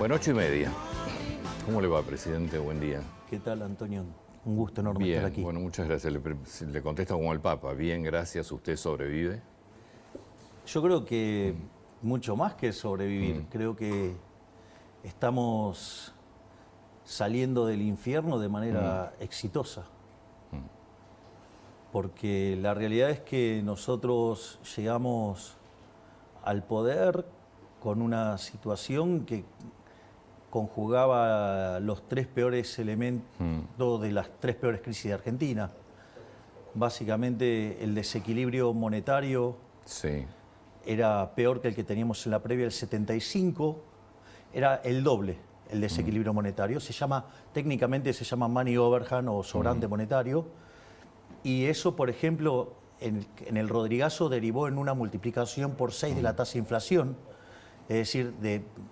Bueno, 8:30. ¿Cómo le va, presidente? Buen día. ¿Qué tal, Antonio? Un gusto enorme Bien, estar aquí. bueno, muchas gracias. Le contesto como el Papa. Bien, gracias. ¿Usted sobrevive? Yo creo que mucho más que sobrevivir. Creo que estamos saliendo del infierno de manera exitosa. Porque la realidad es que nosotros llegamos al poder con una situación que conjugaba los tres peores elementos de las tres peores crisis de Argentina. Básicamente el desequilibrio monetario Sí. era peor que el que teníamos en la previa del 75, era el doble el desequilibrio monetario. Técnicamente se llama money overhang o sobrante monetario. Y eso, por ejemplo, en el Rodrigazo derivó en una multiplicación por 6 de la tasa de inflación. Es decir,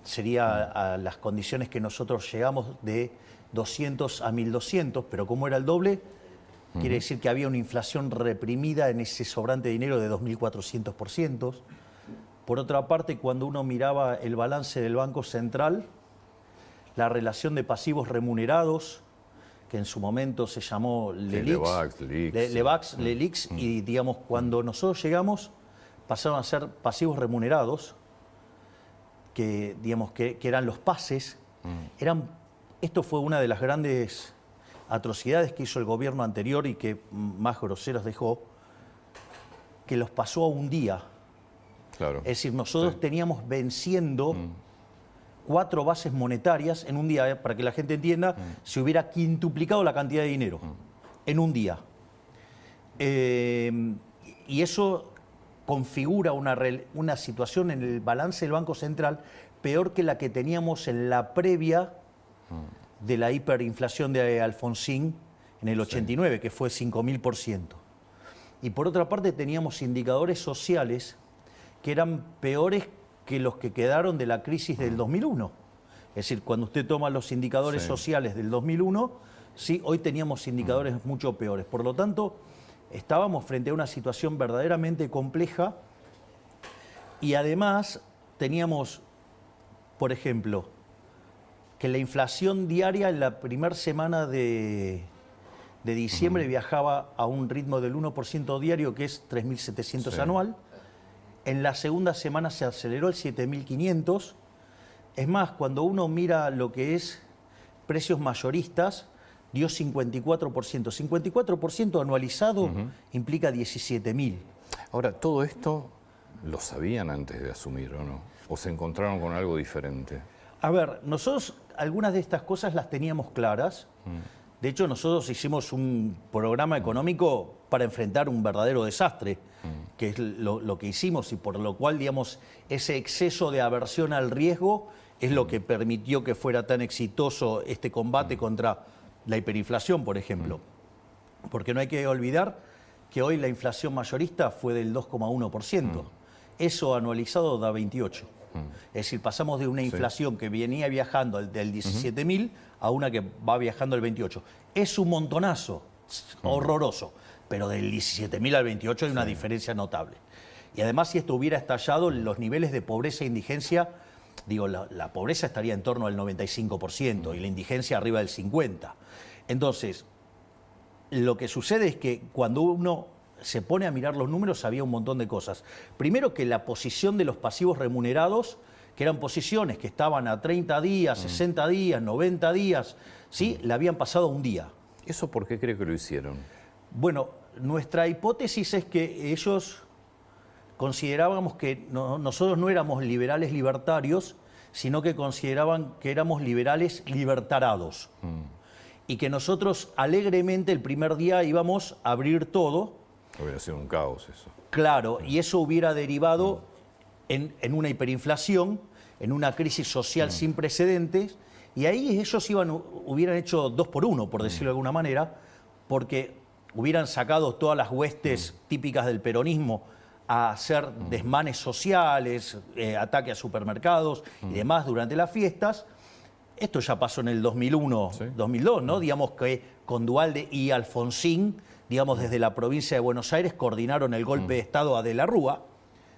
sería a las condiciones que nosotros llegamos de 200 a 1200, pero como era el doble, quiere decir que había una inflación reprimida en ese sobrante de dinero de 2400%. Por otra parte, cuando uno miraba el balance del Banco Central, la relación de pasivos remunerados, que en su momento se llamó LELIX, y digamos, cuando nosotros llegamos, pasaron a ser pasivos remunerados, que, digamos, que eran los pases. Esto fue una de las grandes atrocidades que hizo el gobierno anterior y que más groseros dejó, que los pasó a un día. Claro. Es decir, nosotros teníamos venciendo 4 bases monetarias en un día, para que la gente entienda, se hubiera quintuplicado la cantidad de dinero en un día. Y eso configura una situación en el balance del Banco Central peor que la que teníamos en la previa de la hiperinflación de Alfonsín en el 89, que fue 5000%. Y por otra parte teníamos indicadores sociales que eran peores que los que quedaron de la crisis del 2001. Es decir, cuando usted toma los indicadores sociales del 2001, sí, hoy teníamos indicadores mucho peores. Por lo tanto, estábamos frente a una situación verdaderamente compleja y además teníamos, por ejemplo, que la inflación diaria en la primera semana de diciembre viajaba a un ritmo del 1% diario, que es 3.700 anual. En la segunda semana se aceleró el 7.500. Es más, cuando uno mira lo que es precios mayoristas, dio 54%. 54% anualizado implica 17.000. Ahora, ¿todo esto lo sabían antes de asumir o no? ¿O se encontraron con algo diferente? A ver, nosotros algunas de estas cosas las teníamos claras. De hecho, nosotros hicimos un programa económico para enfrentar un verdadero desastre, que es lo que hicimos, y por lo cual, digamos, ese exceso de aversión al riesgo es lo que permitió que fuera tan exitoso este combate contra la hiperinflación, por ejemplo. Porque no hay que olvidar que hoy la inflación mayorista fue del 2,1%. Eso anualizado da 28. Es decir, pasamos de una inflación que venía viajando del 17.000 a una que va viajando al 28. Es un montonazo, horroroso, pero del 17.000 al 28 hay una diferencia notable. Y además, si esto hubiera estallado, los niveles de pobreza e indigencia, digo, la pobreza estaría en torno al 95% y la indigencia arriba del 50%. Entonces, lo que sucede es que cuando uno se pone a mirar los números, había un montón de cosas. Primero, que la posición de los pasivos remunerados, que eran posiciones que estaban a 30 días, 60 días, 90 días, ¿sí? La habían pasado a un día. ¿Eso por qué cree que lo hicieron? Bueno, nuestra hipótesis es que ellos considerábamos que nosotros no éramos liberales libertarios, sino que consideraban que éramos liberales libertarados. Y que nosotros alegremente el primer día íbamos a abrir todo. Hubiera sido un caos eso. Claro, y eso hubiera derivado en una hiperinflación, en una crisis social sin precedentes, y ahí ellos hubieran hecho 2 por 1, por decirlo de alguna manera, porque hubieran sacado todas las huestes típicas del peronismo a hacer desmanes sociales, ataque a supermercados y demás durante las fiestas. Esto ya pasó en el 2001, 2002, ¿no? Digamos que con Duhalde y Alfonsín, digamos, desde la provincia de Buenos Aires, coordinaron el golpe de Estado a De la Rúa,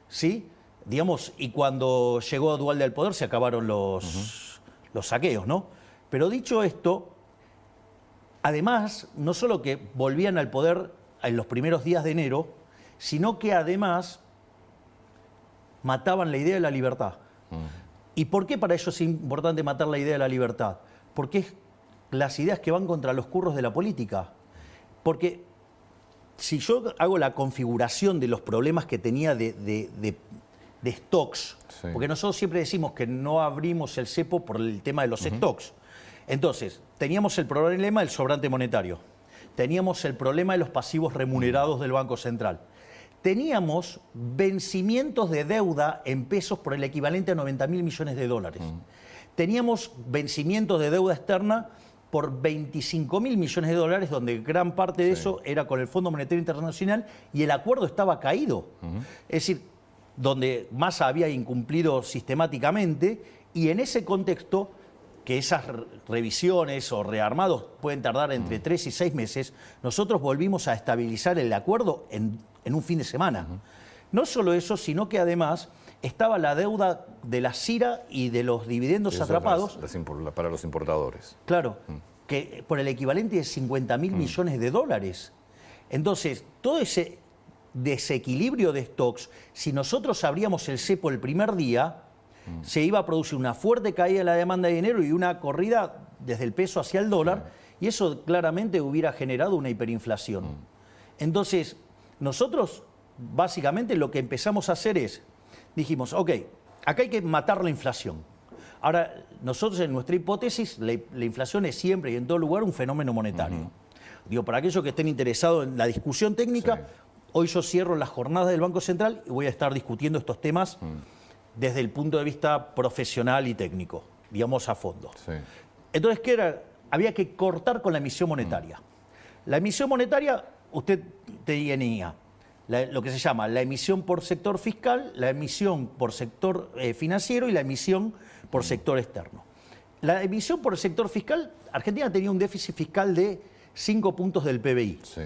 ¿sí? Digamos, y cuando llegó Duhalde al poder se acabaron los los saqueos, ¿no? Pero dicho esto, además, no solo que volvían al poder en los primeros días de enero, sino que además mataban la idea de la libertad. ¿Y por qué para ellos es importante matar la idea de la libertad? Porque es las ideas que van contra los curros de la política. Porque si yo hago la configuración de los problemas que tenía de stocks, Sí. porque nosotros siempre decimos que no abrimos el cepo por el tema de los stocks. Entonces, teníamos el problema del sobrante monetario, teníamos el problema de los pasivos remunerados del Banco Central, teníamos vencimientos de deuda en pesos por el equivalente a 90.000 millones de dólares. Teníamos vencimientos de deuda externa por 25.000 millones de dólares, donde gran parte de eso era con el Fondo Monetario Internacional y el acuerdo estaba caído. Es decir, donde Massa había incumplido sistemáticamente, y en ese contexto, que esas revisiones o rearmados pueden tardar entre 3 y 6 meses, nosotros volvimos a estabilizar el acuerdo en un fin de semana. No solo eso, sino que además estaba la deuda de la CIRA y de los dividendos Eso atrapados. para los importadores. Claro, que por el equivalente de 50.000 millones de dólares. Entonces, todo ese desequilibrio de stocks, si nosotros abríamos el cepo el primer día, se iba a producir una fuerte caída de la demanda de dinero y una corrida desde el peso hacia el dólar, y eso claramente hubiera generado una hiperinflación. Entonces, nosotros básicamente lo que empezamos a hacer es, dijimos, ok, acá hay que matar la inflación. Ahora, nosotros en nuestra hipótesis, la inflación es siempre y en todo lugar un fenómeno monetario. Digo, para aquellos que estén interesados en la discusión técnica, hoy yo cierro las jornadas del Banco Central y voy a estar discutiendo estos temas desde el punto de vista profesional y técnico, digamos a fondo. Sí. Entonces, ¿qué era? Había que cortar con la emisión monetaria. La emisión monetaria, usted tenía lo que se llama la emisión por sector fiscal, la emisión por sector financiero y la emisión por sector externo. La emisión por el sector fiscal, Argentina tenía un déficit fiscal de 5 puntos del PBI. Sí.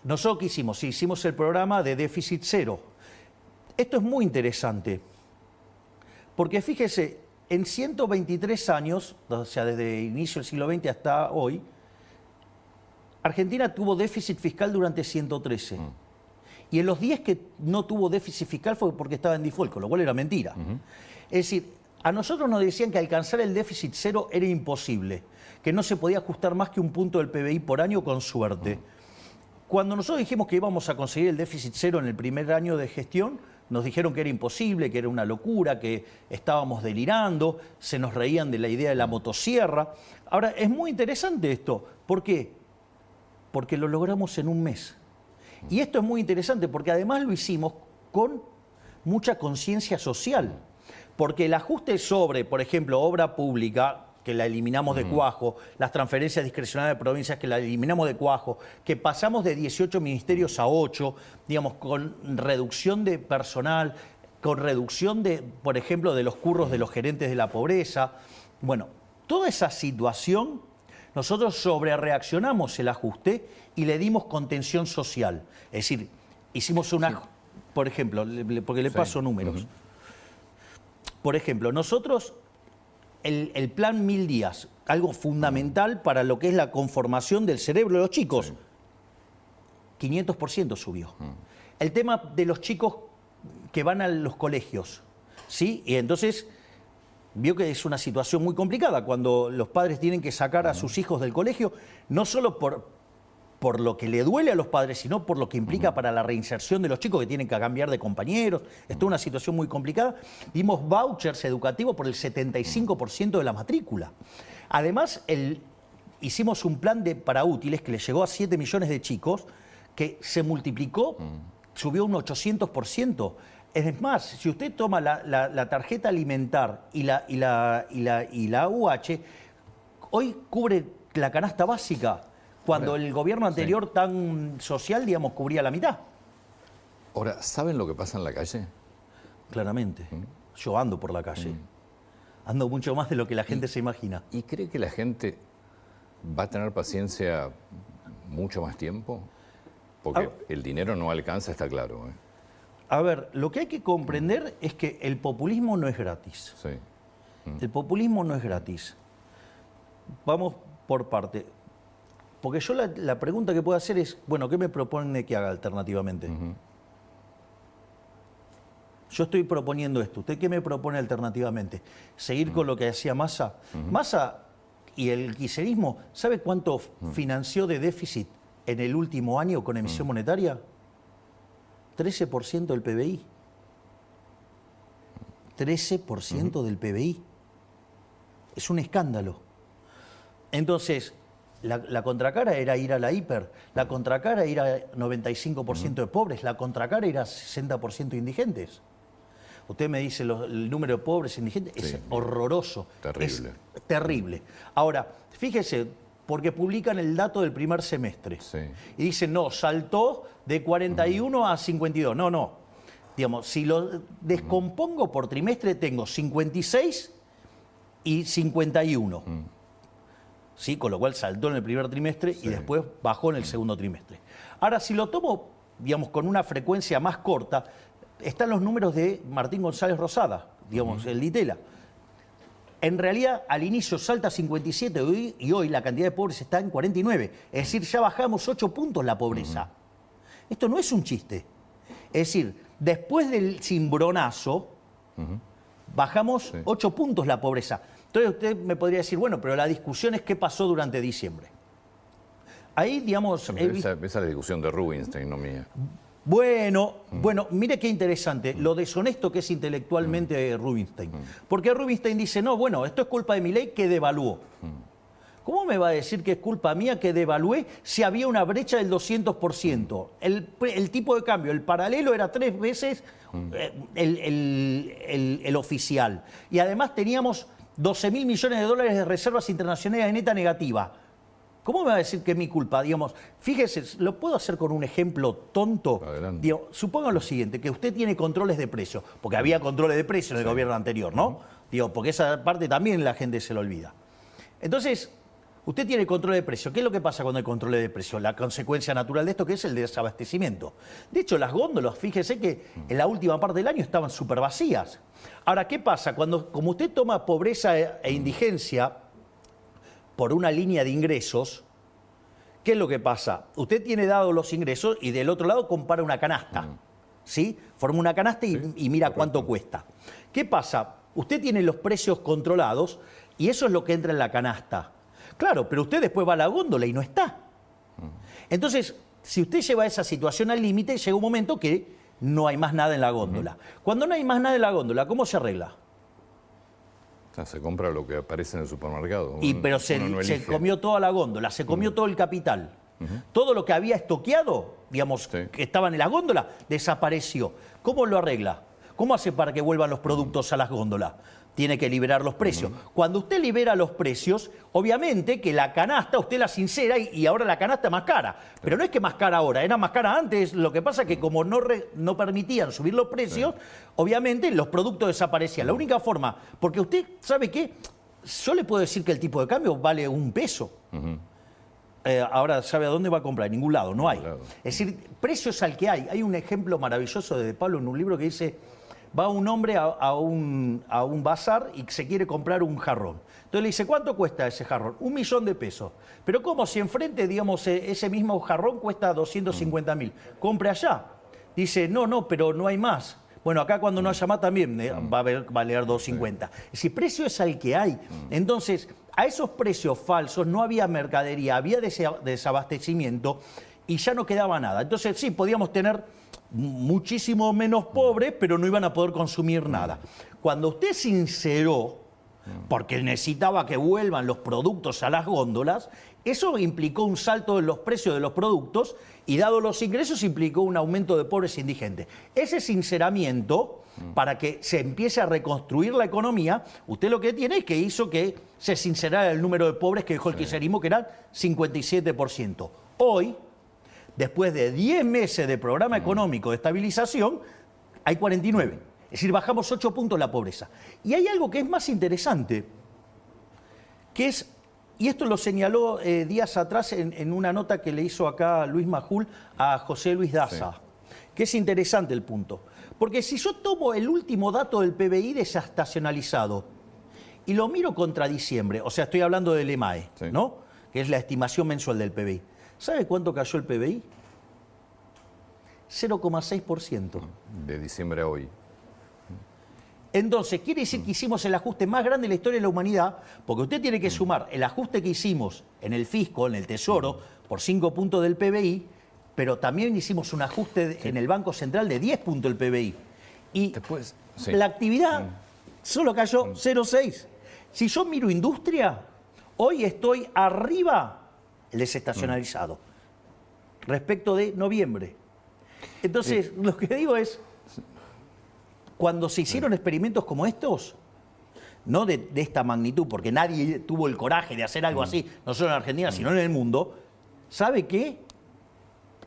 Nosotros ¿qué hicimos? Hicimos el programa de déficit cero. Esto es muy interesante, porque fíjese, en 123 años, o sea, desde el inicio del siglo XX hasta hoy, Argentina tuvo déficit fiscal durante 113. Y en los 10 que no tuvo déficit fiscal fue porque estaba en default, con lo cual era mentira. Es decir, a nosotros nos decían que alcanzar el déficit cero era imposible, que no se podía ajustar más que un punto del PBI por año con suerte. Cuando nosotros dijimos que íbamos a conseguir el déficit cero en el primer año de gestión, nos dijeron que era imposible, que era una locura, que estábamos delirando, se nos reían de la idea de la motosierra. Ahora, es muy interesante esto. ¿Por qué? Porque lo logramos en un mes. Y esto es muy interesante porque además lo hicimos con mucha conciencia social. Porque el ajuste sobre, por ejemplo, obra pública, que la eliminamos de cuajo, las transferencias discrecionales de provincias, que la eliminamos de cuajo, que pasamos de 18 ministerios a 8, digamos, con reducción de personal, con reducción de, por ejemplo, de los curros de los gerentes de la pobreza. Bueno, toda esa situación, nosotros sobrereaccionamos el ajuste y le dimos contención social. Es decir, hicimos una... Por ejemplo, porque le paso números. Por ejemplo, nosotros... El plan 1000 días, algo fundamental para lo que es la conformación del cerebro de los chicos, 500% subió. El tema de los chicos que van a los colegios, ¿sí? Y entonces vio que es una situación muy complicada cuando los padres tienen que sacar a sus hijos del colegio, no solo por lo que le duele a los padres, sino por lo que implica para la reinserción de los chicos que tienen que cambiar de compañeros. Esto es una situación muy complicada. Dimos vouchers educativos por el 75% de la matrícula. Además, hicimos un plan para útiles que le llegó a 7 millones de chicos, que se multiplicó, subió un 800%. Es más, si usted toma la tarjeta alimentar y la AUH, hoy cubre la canasta básica, cuando el gobierno anterior tan social, digamos, cubría la mitad. Ahora, ¿saben lo que pasa en la calle? Claramente. Yo ando por la calle. Ando mucho más de lo que la gente se imagina. ¿Y cree que la gente va a tener paciencia mucho más tiempo? Porque el dinero no alcanza, está claro. A ver, lo que hay que comprender es que el populismo no es gratis. Sí. El populismo no es gratis. Vamos por parte. Porque yo la pregunta que puedo hacer es, bueno, ¿qué me propone que haga alternativamente? Yo estoy proponiendo esto. ¿Usted qué me propone alternativamente? ¿Seguir con lo que hacía Massa? Massa y el kirchnerismo, ¿sabe cuánto financió de déficit en el último año con emisión monetaria? 13% del PBI. 13% del PBI. Es un escándalo. Entonces, la contracara era ir a la hiper, la contracara era 95% de pobres, la contracara era 60% indigentes. Usted me dice el número de pobres e indigentes, sí, es horroroso. Terrible. Es terrible. Ahora, fíjese, porque publican el dato del primer semestre. Sí. Y dicen, no, saltó de 41 a 52. No. Digamos, si lo descompongo por trimestre, tengo 56 y 51. ¿Sí? Con lo cual saltó en el primer trimestre y después bajó en el segundo trimestre. Ahora, si lo tomo, digamos, con una frecuencia más corta, están los números de Martín González Rosada, digamos, el Ditela. En realidad, al inicio salta a 57 y hoy la cantidad de pobres está en 49. Es decir, ya bajamos 8 puntos la pobreza. Esto no es un chiste. Es decir, después del cimbronazo, bajamos 8 puntos la pobreza. Entonces usted me podría decir, bueno, pero la discusión es qué pasó durante diciembre. Ahí, digamos... Esa es la discusión de Rubinstein, no mía. Bueno, mire qué interesante, lo deshonesto que es intelectualmente Rubinstein. Porque Rubinstein dice, no, bueno, esto es culpa de Milei que devaluó. ¿Cómo me va a decir que es culpa mía que devalué si había una brecha del 200%? El tipo de cambio, el paralelo era 3 veces el oficial. Y además teníamos 12.000 millones de dólares de reservas internacionales de neta negativa. ¿Cómo me va a decir que es mi culpa? Digamos, fíjese, lo puedo hacer con un ejemplo tonto. Digo, suponga lo siguiente, que usted tiene controles de precios, porque había controles de precios en el gobierno anterior, ¿no? Digo, porque esa parte también la gente se lo olvida. Entonces, usted tiene control de precios. ¿Qué es lo que pasa cuando hay control de precios? La consecuencia natural de esto, que es el desabastecimiento. De hecho, las góndolas, fíjese que en la última parte del año estaban súper vacías. Ahora, ¿qué pasa? Como usted toma pobreza e indigencia por una línea de ingresos, ¿qué es lo que pasa? Usted tiene dados los ingresos y del otro lado compara una canasta, ¿sí? Forma una canasta y mira cuánto cuesta. ¿Qué pasa? Usted tiene los precios controlados y eso es lo que entra en la canasta. Claro, pero usted después va a la góndola y no está. Entonces, si usted lleva esa situación al límite, llega un momento que no hay más nada en la góndola. Cuando no hay más nada en la góndola, ¿cómo se arregla? Se compra lo que aparece en el supermercado. Pero se comió toda la góndola, se comió todo el capital. Todo lo que había estoqueado, digamos, que estaban en la góndola, desapareció. ¿Cómo lo arregla? ¿Cómo hace para que vuelvan los productos a las góndolas? Tiene que liberar los precios. Cuando usted libera los precios, obviamente que la canasta usted la sincera y ahora la canasta es más cara. Pero no es que más cara ahora, era más cara antes. Lo que pasa es que como no permitían subir los precios, obviamente los productos desaparecían. La única forma, porque usted sabe que yo le puedo decir que el tipo de cambio vale $1. Ahora, ¿sabe a dónde va a comprar? En ningún lado, no hay. Es decir, precios al que hay. Hay un ejemplo maravilloso de Pablo en un libro que dice... Va un hombre a un bazar y se quiere comprar un jarrón. Entonces le dice, ¿cuánto cuesta ese jarrón? $1.000.000. Pero ¿cómo? Si enfrente, digamos, ese mismo jarrón cuesta 250.000. Compre allá. Dice, no, pero no hay más. Bueno, acá cuando no haya más también va a valer 250. Es decir, precio es al que hay. Entonces, a esos precios falsos no había mercadería, había desabastecimiento y ya no quedaba nada. Entonces, sí, podíamos tener muchísimo menos pobres, pero no iban a poder consumir nada. Cuando usted sinceró, porque necesitaba que vuelvan los productos a las góndolas, eso implicó un salto en los precios de los productos y, dado los ingresos, implicó un aumento de pobres e indigentes. Ese sinceramiento, para que se empiece a reconstruir la economía, usted lo que tiene es que hizo que se sincerara el número de pobres que dejó el kirchnerismo, que eran 57%. Hoy, después de 10 meses de programa económico de estabilización, hay 49. Es decir, bajamos 8 puntos la pobreza. Y hay algo que es más interesante, que es, y esto lo señaló días atrás en una nota que le hizo acá Luis Majul a José Luis Daza, que es interesante el punto. Porque si yo tomo el último dato del PBI desestacionalizado y lo miro contra diciembre, o sea, estoy hablando del EMAE, Sí. ¿no? Que es la estimación mensual del PBI. ¿Sabe cuánto cayó el PBI? 0,6%. De diciembre a hoy. Entonces, quiere decir que hicimos el ajuste más grande de la historia de la humanidad, porque usted tiene que sumar el ajuste que hicimos en el fisco, en el tesoro, por 5 puntos del PBI, pero también hicimos un ajuste en el Banco Central de 10 puntos del PBI. Y Después, sí. la actividad solo cayó 0,6. Si yo miro industria, hoy estoy arriba el desestacionalizado respecto de noviembre. Entonces, lo que digo es, cuando se hicieron experimentos como estos, no de esta magnitud, porque nadie tuvo el coraje de hacer algo así, no solo en Argentina, sino en el mundo, ¿sabe qué?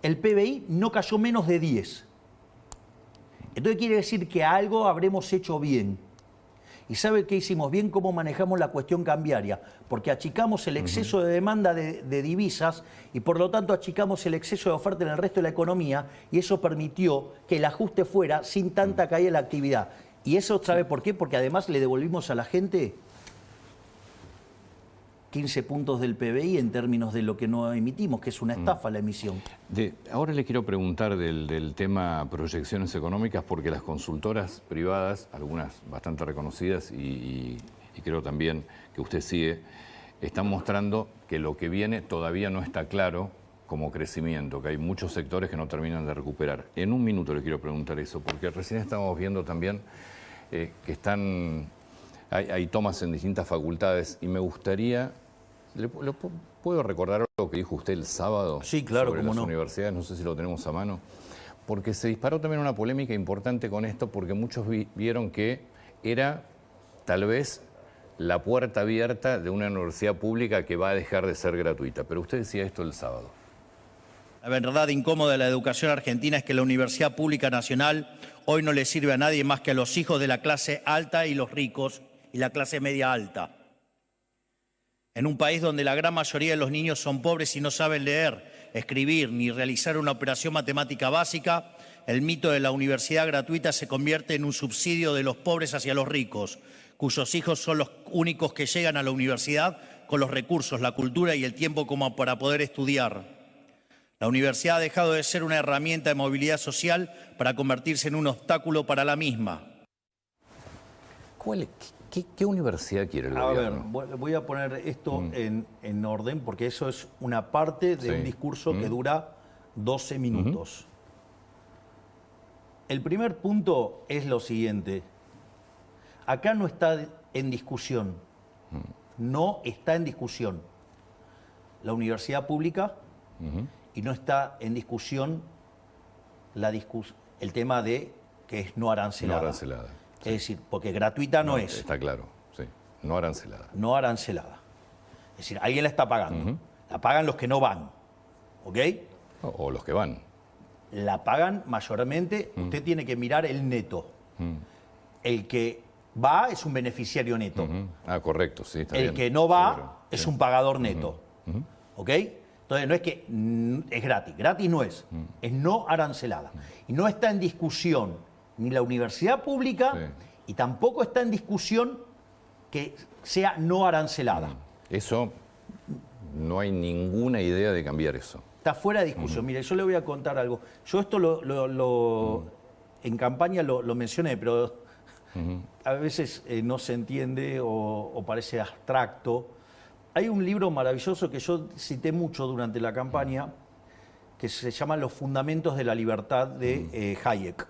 El PBI no cayó menos de 10. Entonces quiere decir que algo habremos hecho bien. ¿Y sabe qué hicimos bien? ¿Cómo manejamos la cuestión cambiaria? Porque achicamos el exceso de demanda de divisas y por lo tanto achicamos el exceso de oferta en el resto de la economía y eso permitió que el ajuste fuera sin tanta caída en la actividad. ¿Y eso sabe por qué? Porque además le devolvimos a la gente 15 puntos del PBI en términos de lo que no emitimos, que es una estafa la emisión. Ahora le quiero preguntar del tema proyecciones económicas, porque las consultoras privadas, algunas bastante reconocidas y creo también que usted sigue, están mostrando que lo que viene todavía no está claro como crecimiento, que hay muchos sectores que no terminan de recuperar. En un minuto le quiero preguntar eso, porque recién estamos viendo también que hay tomas en distintas facultades y me gustaría... ¿Puedo recordar lo que dijo usted el sábado? Sí, claro, sobre cómo las no. universidades? No sé si lo tenemos a mano. Porque se disparó también una polémica importante con esto, porque muchos vieron que era tal vez la puerta abierta de una universidad pública que va a dejar de ser gratuita. Pero usted decía esto el sábado. La verdad incómoda de la educación argentina es que la Universidad Pública Nacional hoy no le sirve a nadie más que a los hijos de la clase alta y los ricos y la clase media alta. En un país donde la gran mayoría de los niños son pobres y no saben leer, escribir ni realizar una operación matemática básica, el mito de la universidad gratuita se convierte en un subsidio de los pobres hacia los ricos, cuyos hijos son los únicos que llegan a la universidad con los recursos, la cultura y el tiempo como para poder estudiar. La universidad ha dejado de ser una herramienta de movilidad social para convertirse en un obstáculo para la misma. ¿Qué universidad quiere el gobierno? A ver, voy a poner esto en orden porque eso es una parte de un discurso que dura 12 minutos. El primer punto es lo siguiente. Acá no está en discusión. No está en discusión la universidad pública y no está en discusión el tema de que es no arancelada. No arancelada. Es decir, porque gratuita no es. Está claro, sí. No arancelada. No arancelada. Es decir, alguien la está pagando. La pagan los que no van. ¿Ok? O los que van. La pagan mayormente. Usted tiene que mirar el neto. El que va es un beneficiario neto. Ah, correcto, sí, está bien. El que no va Seguro, es sí. un pagador neto. ¿Ok? Entonces no es que es gratis. Gratis no es. Es no arancelada. Y no está en discusión ni la universidad pública y tampoco está en discusión que sea no arancelada. Eso, no hay ninguna idea de cambiar eso. Está fuera de discusión. Mire, yo le voy a contar algo. Yo esto en campaña lo mencioné, pero a veces no se entiende o parece abstracto. Hay un libro maravilloso que yo cité mucho durante la campaña que se llama Los Fundamentos de la Libertad de Hayek.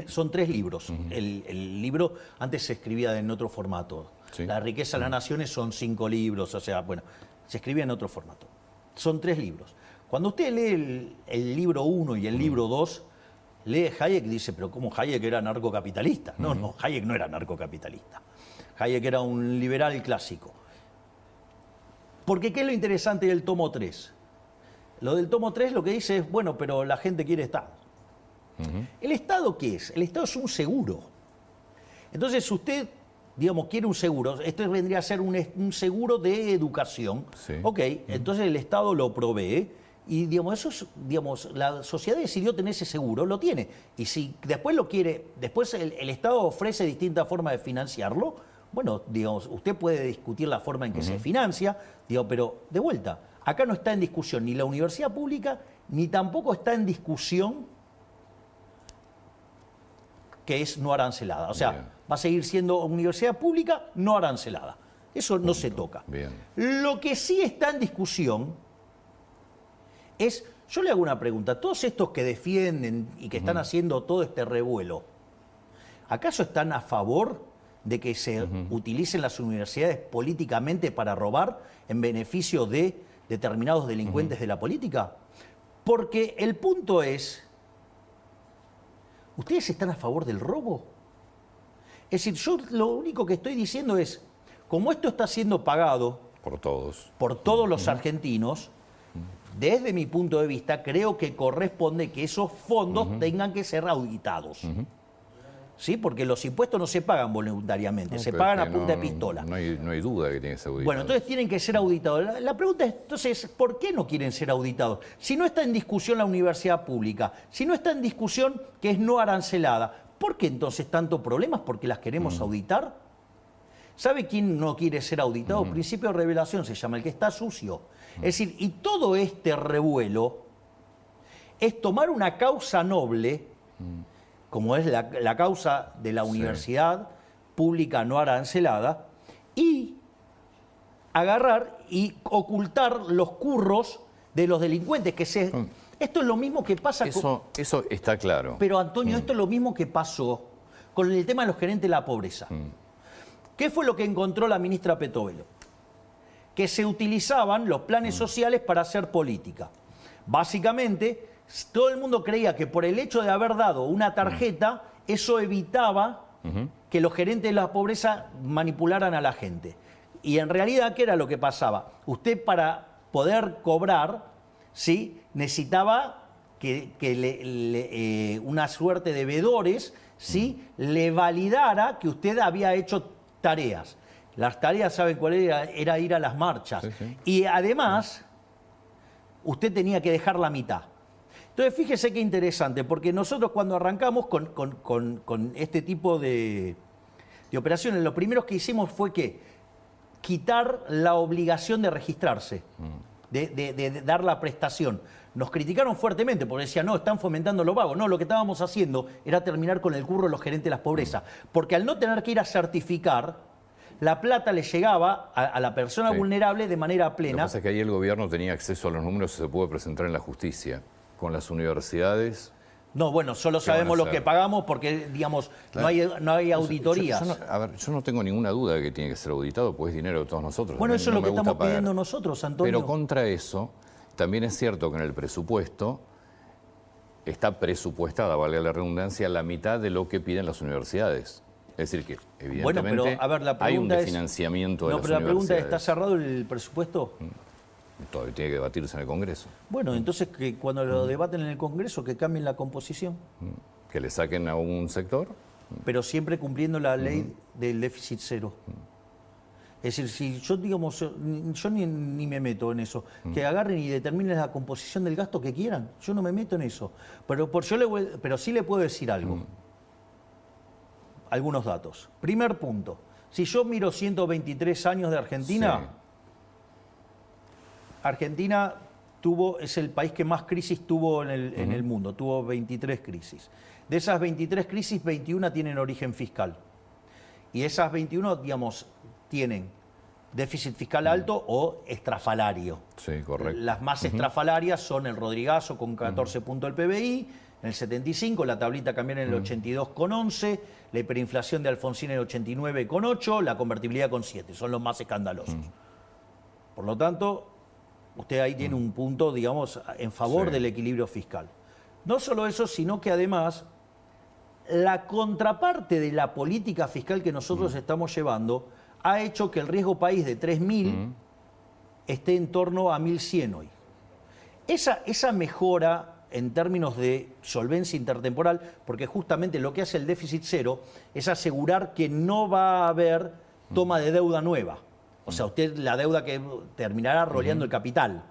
Son 3 libros. El libro antes se escribía en otro formato. Sí. La riqueza de las naciones son 5 libros, o sea, bueno, se escribía en otro formato. Son 3 libros. Cuando usted lee el libro 1 y el libro 2, lee Hayek y dice, pero ¿cómo Hayek era narcocapitalista? No, Hayek no era narcocapitalista. Hayek era un liberal clásico. Porque ¿qué es lo interesante del tomo 3? Lo del tomo 3 lo que dice es, bueno, pero la gente quiere Estado. ¿El Estado qué es? El Estado es un seguro. Entonces, si usted, digamos, quiere un seguro, esto vendría a ser un seguro de educación. Sí. Ok, entonces el Estado lo provee y, digamos, la sociedad decidió tener ese seguro, lo tiene. Y si después lo quiere, después el Estado ofrece distintas formas de financiarlo, Bueno, digamos, usted puede discutir la forma en que se financia, pero de vuelta, acá no está en discusión ni la universidad pública, ni tampoco está en discusión que es no arancelada. O sea, Bien. va a seguir siendo universidad pública no arancelada. Eso no se toca. Bien. Lo que sí está en discusión es, yo le hago una pregunta, todos estos que defienden y que están haciendo todo este revuelo, ¿acaso están a favor de que se utilicen las universidades políticamente para robar en beneficio de determinados delincuentes de la política? Porque el punto es, ¿ustedes están a favor del robo? Es decir, yo lo único que estoy diciendo es, como esto está siendo pagado Por todos. por todos los argentinos, desde mi punto de vista, creo que corresponde que esos fondos tengan que ser auditados. ¿Sí? Porque los impuestos no se pagan voluntariamente, se pagan a punta de pistola. No hay duda que tiene que ser auditado. Bueno, entonces tienen que ser auditados. La pregunta es, entonces, ¿por qué no quieren ser auditados? Si no está en discusión la universidad pública, si no está en discusión que es no arancelada, ¿por qué entonces tanto problemas? ¿Porque las queremos auditar? ¿Sabe quién no quiere ser auditado? Principio de revelación se llama, el que está sucio. Es decir, y todo este revuelo es tomar una causa noble, como es la causa de la universidad pública no arancelada, y agarrar y ocultar los curros de los delincuentes. Esto es lo mismo que pasa Eso está claro. Pero Antonio, esto es lo mismo que pasó con el tema de los gerentes de la pobreza. ¿Qué fue lo que encontró la ministra Petovelo? Que se utilizaban los planes sociales para hacer política. Básicamente, todo el mundo creía que por el hecho de haber dado una tarjeta, eso evitaba que los gerentes de la pobreza manipularan a la gente. Y en realidad, ¿qué era lo que pasaba? Usted, para poder cobrar, ¿sí?, necesitaba que una suerte de veedores, ¿sí?, le validara que usted había hecho tareas. Las tareas, ¿saben cuál era? Era ir a las marchas. Sí, sí. Y además, usted tenía que dejar la mitad. Entonces, fíjese qué interesante, porque nosotros cuando arrancamos con este tipo de operaciones, lo primero que hicimos fue que quitar la obligación de registrarse, de dar la prestación. Nos criticaron fuertemente porque decían, no, están fomentando lo vago. No, lo que estábamos haciendo era terminar con el curro de los gerentes de las pobrezas. Porque al no tener que ir a certificar, la plata le llegaba a la persona vulnerable de manera plena. Lo que pasa es que ahí el gobierno tenía acceso a los números y se puede presentar en la justicia. Con las universidades... No, bueno, solo sabemos lo que pagamos porque, digamos, Claro. no hay auditorías. Yo no tengo ninguna duda de que tiene que ser auditado, pues es dinero de todos nosotros. Bueno, También eso es no lo que me gusta estamos pagar. pidiendo nosotros, Antonio. Pero contra eso, también es cierto que en el presupuesto está presupuestada, valga la redundancia, la mitad de lo que piden las universidades. Es decir que, evidentemente, pero, a ver, la hay un pregunta es- desfinanciamiento de No, las pero la pregunta es, universidades. ¿está cerrado el presupuesto? Todavía tiene que debatirse en el Congreso. Bueno, entonces que cuando lo debaten en el Congreso, que cambien la composición, Que le saquen a un sector. pero siempre cumpliendo la ley del déficit cero. Es decir, si yo, digamos, yo ni me meto en eso, que agarren y determinen la composición del gasto que quieran, yo no me meto en eso. Pero sí le puedo decir algo, algunos datos. Primer punto, si yo miro 123 años de Argentina, Sí. Argentina es el país que más crisis tuvo en el mundo, tuvo 23 crisis. De esas 23 crisis, 21 tienen origen fiscal. Y esas 21, digamos, tienen déficit fiscal alto o estrafalario. Sí, correcto. Las más estrafalarias son el Rodrigazo con 14 puntos del PBI, en el 75, la tablita cambió en el 82,11, la hiperinflación de Alfonsín en el 89,8, la convertibilidad con 7, son los más escandalosos. Por lo tanto, usted ahí tiene un punto, digamos, en favor del equilibrio fiscal. No solo eso, sino que además la contraparte de la política fiscal que nosotros estamos llevando ha hecho que el riesgo país de 3.000 esté en torno a 1.100 hoy. Esa mejora en términos de solvencia intertemporal, porque justamente lo que hace el déficit cero es asegurar que no va a haber toma de deuda nueva. O sea, usted la deuda que terminará roleando el capital.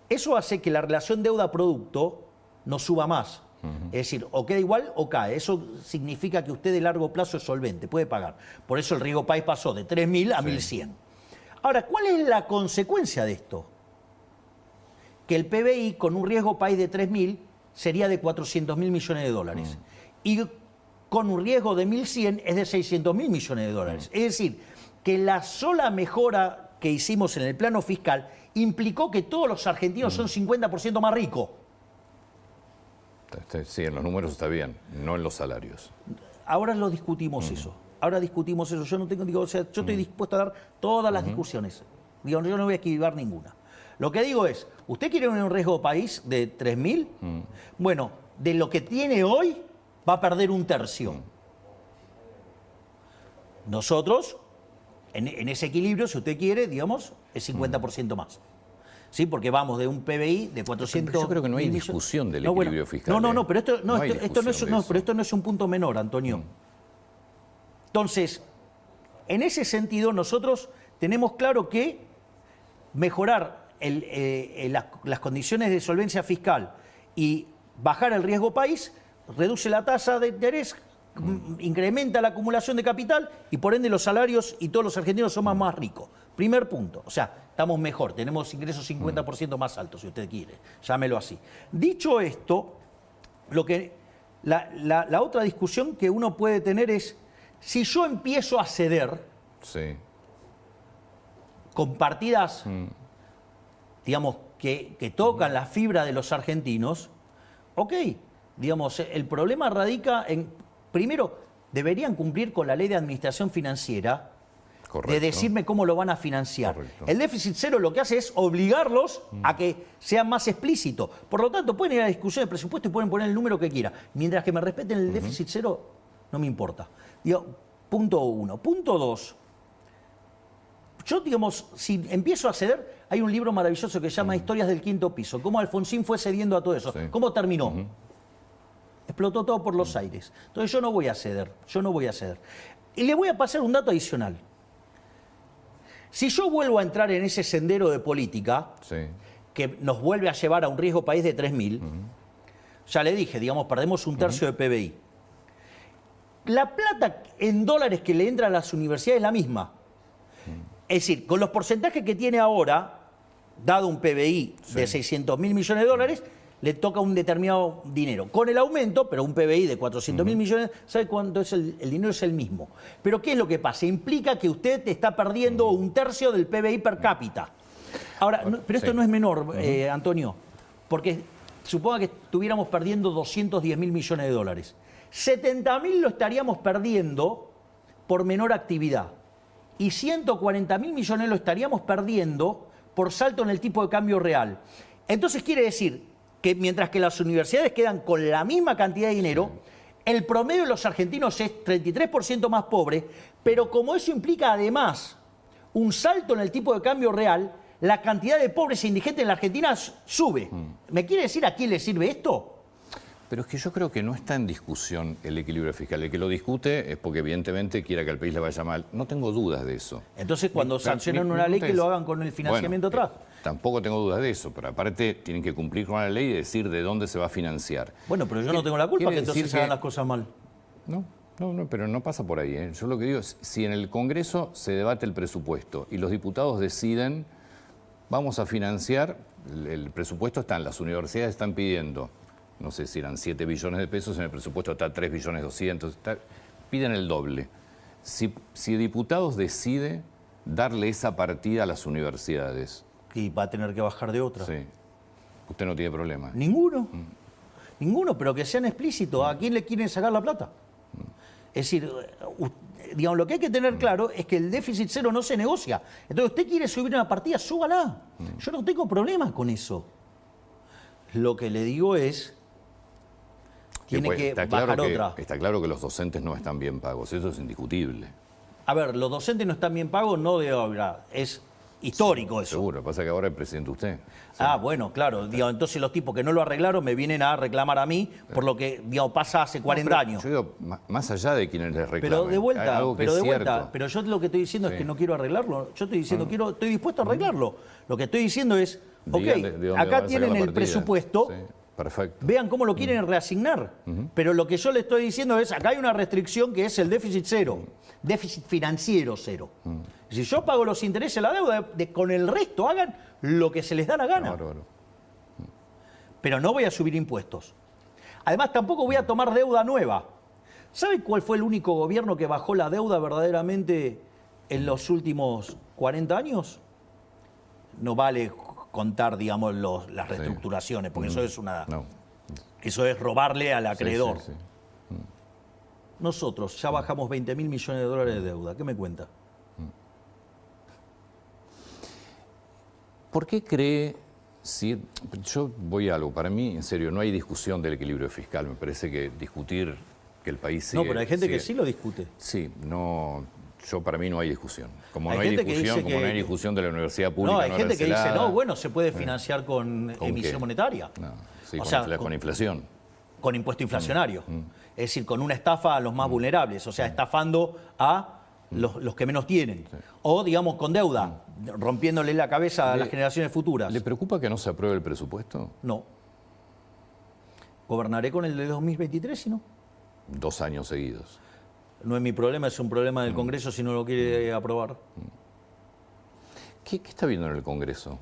Eso hace que la relación deuda-producto no suba más. Es decir, o queda igual o cae. Eso significa que usted de largo plazo es solvente, puede pagar. Por eso el riesgo país pasó de 3.000 a 1.100. Ahora, ¿cuál es la consecuencia de esto? Que el PBI con un riesgo país de 3.000 sería de 400.000 millones de dólares. Y con un riesgo de 1.100 es de 600.000 millones de dólares. Es decir, que la sola mejora que hicimos en el plano fiscal implicó que todos los argentinos son 50% más ricos. Sí, en los números está bien, no en los salarios. Ahora lo discutimos eso. Ahora discutimos eso. Yo no tengo, digo, o sea, yo estoy dispuesto a dar todas las discusiones. Digo, yo no voy a esquivar ninguna. Lo que digo es, ¿usted quiere un riesgo país de 3.000? Bueno, de lo que tiene hoy va a perder un tercio. Nosotros, en ese equilibrio, si usted quiere, digamos, es 50% más. ¿Sí? Porque vamos de un PBI de 400... Pero yo creo que no hay discusión del equilibrio fiscal. No, pero esto no es un punto menor, Antonio. Entonces, en ese sentido, nosotros tenemos claro que mejorar las condiciones de solvencia fiscal y bajar el riesgo país reduce la tasa de interés, incrementa la acumulación de capital y por ende los salarios y todos los argentinos son más ricos. Primer punto, o sea, estamos mejor, tenemos ingresos 50% más altos, si usted quiere, llámelo así. Dicho esto, la otra discusión que uno puede tener es, si yo empiezo a ceder con partidas, digamos, que tocan la fibra de los argentinos, ok, digamos, el problema radica en, primero, deberían cumplir con la ley de administración financiera, de decirme cómo lo van a financiar. Correcto. El déficit cero lo que hace es obligarlos a que sean más explícitos. Por lo tanto, pueden ir a la discusión de presupuesto y pueden poner el número que quieran. Mientras que me respeten el déficit cero, no me importa. Digo, punto uno. Punto dos. Yo, digamos, si empiezo a ceder, hay un libro maravilloso que se llama Historias del Quinto Piso. Cómo Alfonsín fue cediendo a todo eso. ¿Cómo terminó? Explotó todo por los aires. Entonces yo no voy a ceder. Y le voy a pasar un dato adicional. Si yo vuelvo a entrar en ese sendero de política, que nos vuelve a llevar a un riesgo país de 3.000, ya le dije, digamos, perdemos un tercio de PBI. La plata en dólares que le entra a las universidades es la misma. Es decir, con los porcentajes que tiene ahora, dado un PBI de 600.000 millones de dólares, le toca un determinado dinero. Con el aumento, pero un PBI de 400.000 millones, ¿sabe cuánto es el dinero? Es el mismo. Pero ¿qué es lo que pasa? Implica que usted está perdiendo un tercio del PBI per cápita. Ahora, pero esto no es menor, Antonio, porque suponga que estuviéramos perdiendo 210.000 millones de dólares. 70.000 lo estaríamos perdiendo por menor actividad. Y 140.000 millones lo estaríamos perdiendo por salto en el tipo de cambio real. Entonces quiere decir que mientras que las universidades quedan con la misma cantidad de dinero, el promedio de los argentinos es 33% más pobre, pero como eso implica además un salto en el tipo de cambio real, la cantidad de pobres e indigentes en la Argentina sube. ¿Me quiere decir a quién le sirve esto? Pero es que yo creo que no está en discusión el equilibrio fiscal. El que lo discute es porque evidentemente quiera que al país le vaya mal. No tengo dudas de eso. Entonces cuando sancionan una ley que lo hagan con el financiamiento atrás. Tampoco tengo dudas de eso, pero aparte tienen que cumplir con la ley y decir de dónde se va a financiar. Bueno, pero yo no tengo la culpa que entonces se hagan las cosas mal. No, pero no pasa por ahí. Yo lo que digo es, si en el Congreso se debate el presupuesto y los diputados deciden, vamos a financiar, el presupuesto las universidades están pidiendo, no sé si eran 7 billones de pesos, en el presupuesto está 3 billones 200, piden el doble. Si diputados decide darle esa partida a las universidades... Y va a tener que bajar de otra. Sí. Usted no tiene problema. Ninguno. Ninguno, pero que sean explícitos. ¿A quién le quieren sacar la plata? Es decir, digamos, lo que hay que tener claro es que el déficit cero no se negocia. Entonces, usted quiere subir una partida, súbala. Yo no tengo problemas con eso. Lo que le digo es, tiene que bajar otra. Está claro que los docentes no están bien pagos. Eso es indiscutible. A ver, los docentes no están bien pagos, no de obra. Es histórico eso. Seguro, pasa que ahora es presidente usted. Ah, bueno, claro. Digamos, entonces los tipos que no lo arreglaron me vienen a reclamar a mí por lo que, digamos, pasa hace 40 años. Yo digo, más allá de quienes les reclaman. Pero de vuelta, pero yo lo que estoy diciendo es que no quiero arreglarlo. Yo estoy diciendo, estoy dispuesto a arreglarlo. Lo que estoy diciendo es, ok, acá tienen el presupuesto, Perfecto. Vean cómo lo quieren reasignar. Pero lo que yo le estoy diciendo es, acá hay una restricción que es el déficit cero, déficit financiero cero. Si yo pago los intereses de la deuda, con el resto hagan lo que se les da la gana. Bárbaro. Pero no voy a subir impuestos. Además, tampoco voy a tomar deuda nueva. ¿Sabe cuál fue el único gobierno que bajó la deuda verdaderamente en los últimos 40 años? No vale contar, digamos, las reestructuraciones, porque eso es eso es robarle al acreedor. Sí. Nosotros ya bajamos 20.000 millones de dólares de deuda. ¿Qué me cuenta? ¿Por qué cree? Yo voy a algo. Para mí, en serio, no hay discusión del equilibrio fiscal. Me parece que discutir que el país sigue... No, pero hay gente que sí lo discute. Sí, no... Para mí no hay discusión. Como no Hay hay gente que discusión, dice como no hay que- discusión de la universidad pública. No, hay gente que dice, arancelada. no, bueno, se puede financiar con emisión qué? monetaria. No, sí, O con, sea, con inflación. con impuesto inflacionario. Es decir, con una estafa a los más vulnerables, o sea, estafando a los que menos tienen. O, digamos, con deuda, rompiéndole la cabeza a las generaciones futuras. ¿Le preocupa que no se apruebe el presupuesto? No. Gobernaré con el de 2023, si no. 2 años seguidos. No es mi problema, es un problema del Congreso si no lo quiere aprobar. ¿Qué está viendo en el Congreso?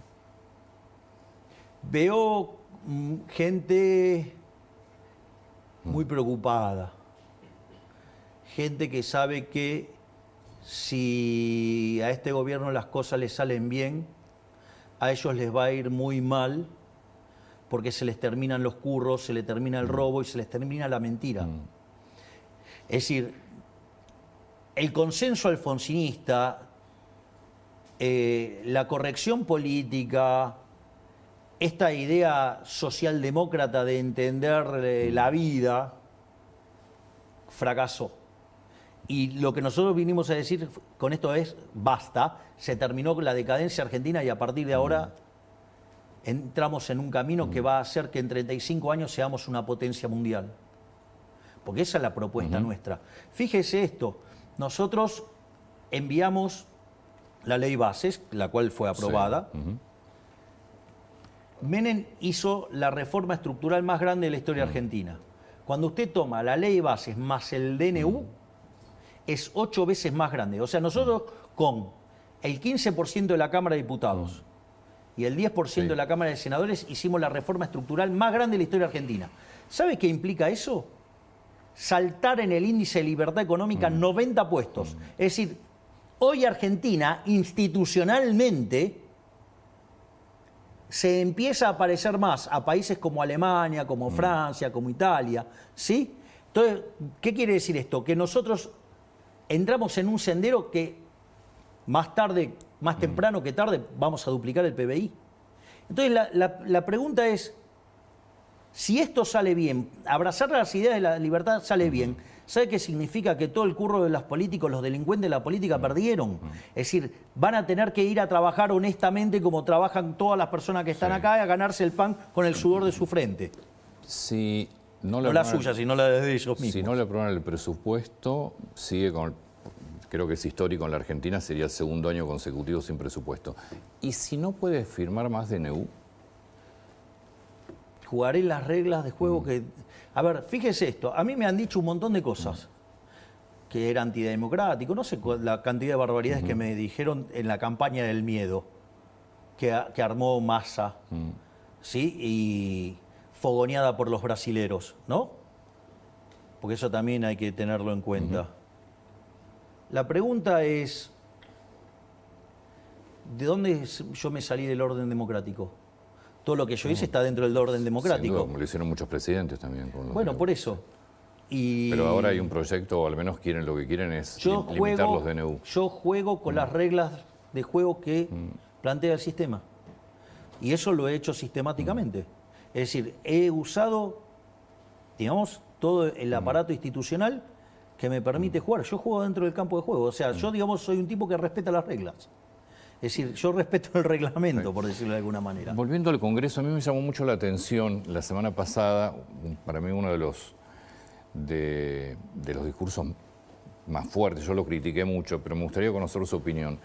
Veo gente muy preocupada. Gente que sabe que si a este gobierno las cosas les salen bien, a ellos les va a ir muy mal porque se les terminan los curros, se les termina el robo y se les termina la mentira. Es decir, el consenso alfonsinista, la corrección política, esta idea socialdemócrata de entender la vida, fracasó. Y lo que nosotros vinimos a decir con esto es, basta, se terminó con la decadencia argentina y a partir de ahora entramos en un camino que va a hacer que en 35 años seamos una potencia mundial. Porque esa es la propuesta nuestra. Fíjese esto, nosotros enviamos la ley bases, la cual fue aprobada. Menem hizo la reforma estructural más grande de la historia argentina. Cuando usted toma la ley bases más el DNU, es 8 veces más grande. O sea, nosotros con el 15% de la Cámara de Diputados y el 10% de la Cámara de Senadores hicimos la reforma estructural más grande de la historia argentina. ¿Sabe qué implica eso? Saltar en el índice de libertad económica 90 puestos. Es decir, hoy Argentina institucionalmente se empieza a parecer más a países como Alemania, como Francia, como Italia, ¿sí? Entonces, ¿qué quiere decir esto? Que nosotros entramos en un sendero que más tarde, más temprano que tarde, vamos a duplicar el PBI. Entonces, la pregunta es, si esto sale bien, abrazar las ideas de la libertad sale bien, ¿sabe qué significa? Que todo el curro de los políticos, los delincuentes de la política perdieron. Es decir, van a tener que ir a trabajar honestamente como trabajan todas las personas que están acá y a ganarse el pan con el sudor de su frente. Si no la suya, sino la de ellos mismos. Si no le aprueban el presupuesto, sigue con... Creo que es histórico en la Argentina, sería el segundo año consecutivo sin presupuesto. ¿Y si no puede firmar más DNU? Jugaré las reglas de juego que... A ver, fíjese esto, a mí me han dicho un montón de cosas, que era antidemocrático, no sé la cantidad de barbaridades que me dijeron en la campaña del miedo, que armó Massa, ¿sí? Y fogoneada por los brasileros, ¿no? Porque eso también hay que tenerlo en cuenta. La pregunta es, ¿de dónde yo me salí del orden democrático? Todo lo que yo hice está dentro del orden democrático. Sin duda, como lo hicieron muchos presidentes también. Bueno, por eso. Pero ahora hay un proyecto, o al menos quieren lo que quieren es limitar los DNU. Yo juego con las reglas de juego que plantea el sistema. Y eso lo he hecho sistemáticamente. Es decir, he usado, digamos, todo el aparato institucional que me permite jugar. Yo juego dentro del campo de juego. O sea, yo, digamos, soy un tipo que respeta las reglas. Es decir, yo respeto el reglamento, por decirlo de alguna manera. Volviendo al Congreso, a mí me llamó mucho la atención la semana pasada, para mí uno de los discursos más fuertes, yo lo critiqué mucho, pero me gustaría conocer su opinión.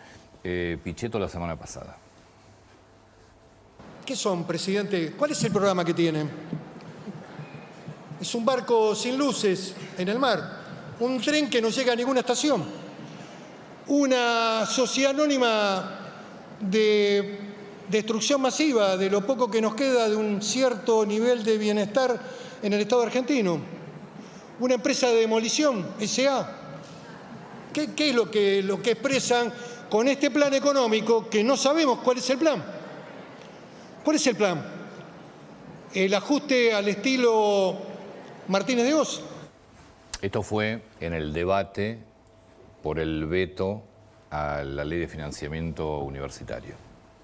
Pichetto la semana pasada. ¿Qué son, presidente? ¿Cuál es el programa que tienen? Es un barco sin luces en el mar, un tren que no llega a ninguna estación, una sociedad anónima de destrucción masiva de lo poco que nos queda de un cierto nivel de bienestar en el Estado argentino, una empresa de demolición, S.A. ¿Qué es lo que expresan con este plan económico que no sabemos cuál es el plan? ¿Cuál es el plan? ¿El ajuste al estilo Martínez de Oz? Esto fue en el debate por el veto a la ley de financiamiento universitario.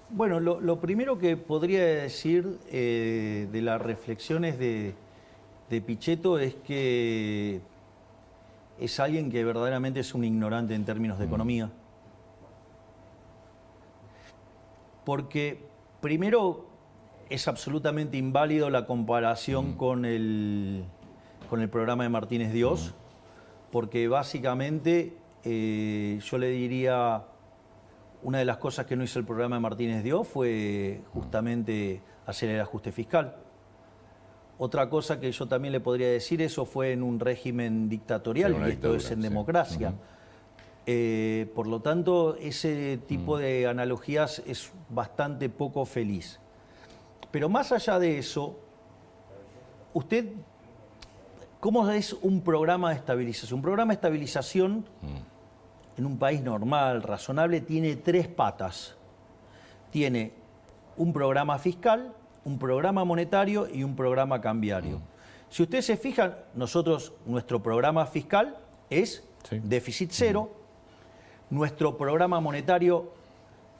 Bueno, lo primero que podría decir de las reflexiones de Pichetto es que es alguien que verdaderamente es un ignorante en términos de economía. Porque primero es absolutamente inválido la comparación con el programa de Martínez de Oz, porque básicamente yo le diría, una de las cosas que no hizo el programa de Martínez de Oz fue justamente hacer el ajuste fiscal. Otra cosa que yo también le podría decir, eso fue en un régimen dictatorial, y esto es en democracia. Por lo tanto, ese tipo de analogías es bastante poco feliz. Pero más allá de eso, usted, ¿cómo es un programa de estabilización? Un programa de estabilización en un país normal, razonable, tiene tres patas. Tiene un programa fiscal, un programa monetario y un programa cambiario. Si ustedes se fijan, nuestro programa fiscal es déficit cero. Nuestro programa monetario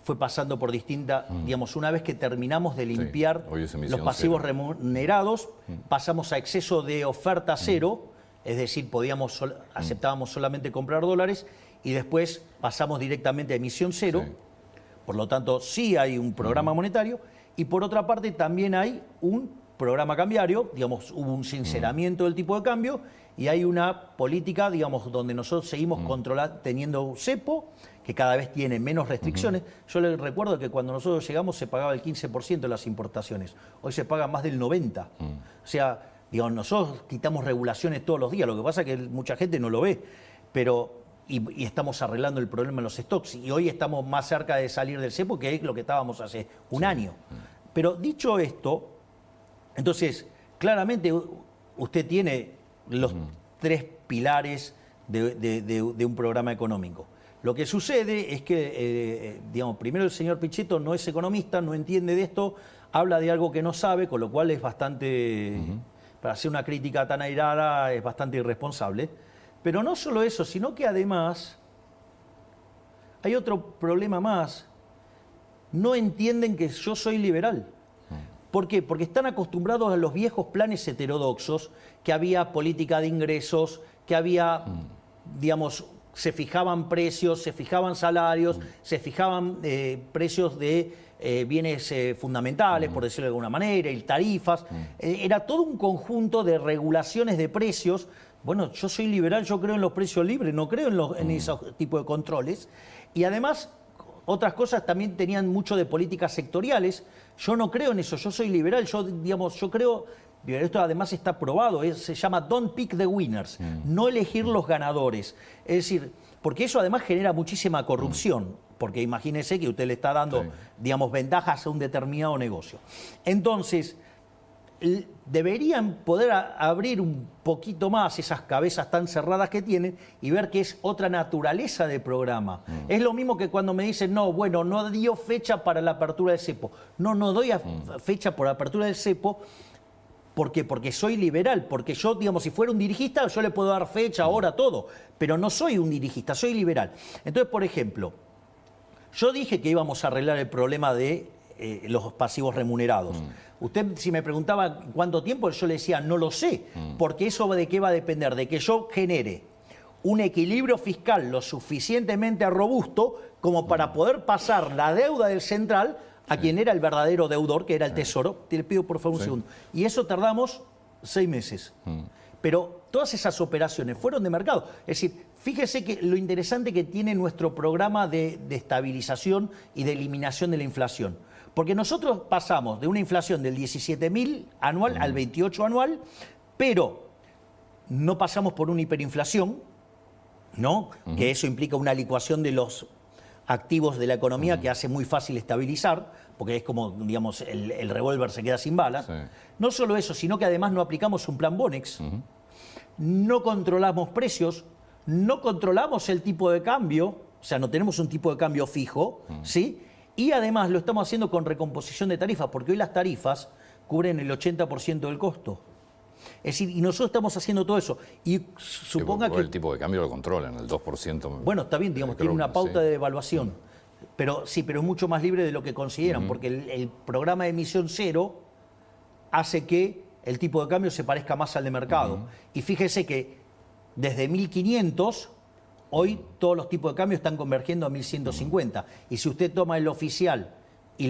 fue pasando por distintas, digamos, una vez que terminamos de limpiar los pasivos remunerados, pasamos a exceso de oferta cero, es decir, aceptábamos solamente comprar dólares, y después pasamos directamente a emisión cero. Por lo tanto, sí hay un programa monetario, y por otra parte también hay un programa cambiario, digamos, hubo un sinceramiento del tipo de cambio, y hay una política, digamos, donde nosotros seguimos teniendo cepo, que cada vez tiene menos restricciones. Yo les recuerdo que cuando nosotros llegamos se pagaba el 15% de las importaciones, hoy se paga más del 90%. O sea, digamos, nosotros quitamos regulaciones todos los días, lo que pasa es que mucha gente no lo ve, pero... Y estamos arreglando el problema en los stocks, y hoy estamos más cerca de salir del cepo que es lo que estábamos hace un año. Pero dicho esto, entonces, claramente usted tiene los tres pilares de un programa económico. Lo que sucede es que, digamos, primero el señor Pichetto no es economista, no entiende de esto, habla de algo que no sabe, con lo cual es bastante, para hacer una crítica tan airada, es bastante irresponsable. Pero no solo eso, sino que además hay otro problema más. No entienden que yo soy liberal. ¿Por qué? Porque están acostumbrados a los viejos planes heterodoxos, que había política de ingresos, que había, digamos, se fijaban precios, se fijaban salarios, se fijaban precios de bienes fundamentales, por decirlo de alguna manera, y tarifas. Era todo un conjunto de regulaciones de precios. Bueno, yo soy liberal, yo creo en los precios libres, no creo en ese tipo de controles. Y además, otras cosas también tenían mucho de políticas sectoriales. Yo no creo en eso, yo soy liberal, yo creo, esto además está probado, se llama don't pick the winners, no elegir los ganadores. Es decir, porque eso además genera muchísima corrupción, porque imagínese que usted le está dando, digamos, ventajas a un determinado negocio. Entonces, deberían poder abrir un poquito más esas cabezas tan cerradas que tienen y ver que es otra naturaleza de programa. Es lo mismo que cuando me dicen, no, bueno, no dio fecha para la apertura del cepo. No doy fecha por la apertura del cepo. ¿Por qué? Porque soy liberal, porque yo, digamos, si fuera un dirigista, yo le puedo dar fecha, hora, todo, pero no soy un dirigista, soy liberal. Entonces, por ejemplo, yo dije que íbamos a arreglar el problema de los pasivos remunerados. Usted, si me preguntaba cuánto tiempo, yo le decía, no lo sé, porque eso de qué va a depender, de que yo genere un equilibrio fiscal lo suficientemente robusto como para poder pasar la deuda del central a quien era el verdadero deudor, que era el Tesoro. Te le pido por favor un segundo. Y eso tardamos 6 meses. Pero todas esas operaciones fueron de mercado. Es decir, fíjese que lo interesante que tiene nuestro programa de estabilización y de eliminación de la inflación. Porque nosotros pasamos de una inflación del 17.000 anual al 28 anual, pero no pasamos por una hiperinflación, ¿no? Que eso implica una licuación de los activos de la economía que hace muy fácil estabilizar, porque es como, digamos, el revólver se queda sin balas. Sí. No solo eso, sino que además no aplicamos un plan Bonex, no controlamos precios, no controlamos el tipo de cambio, o sea, no tenemos un tipo de cambio fijo, ¿sí? Y además lo estamos haciendo con recomposición de tarifas, porque hoy las tarifas cubren el 80% del costo. Es decir, y nosotros estamos haciendo todo eso. Y suponga que... El tipo de cambio lo controlan, el 2%. Bueno, está bien, digamos, tiene una pauta de devaluación. Pero sí, pero es mucho más libre de lo que consideran, porque el programa de emisión cero hace que el tipo de cambio se parezca más al de mercado. Y fíjese que desde 1500, hoy todos los tipos de cambio están convergiendo a 1150. Y si usted toma el oficial y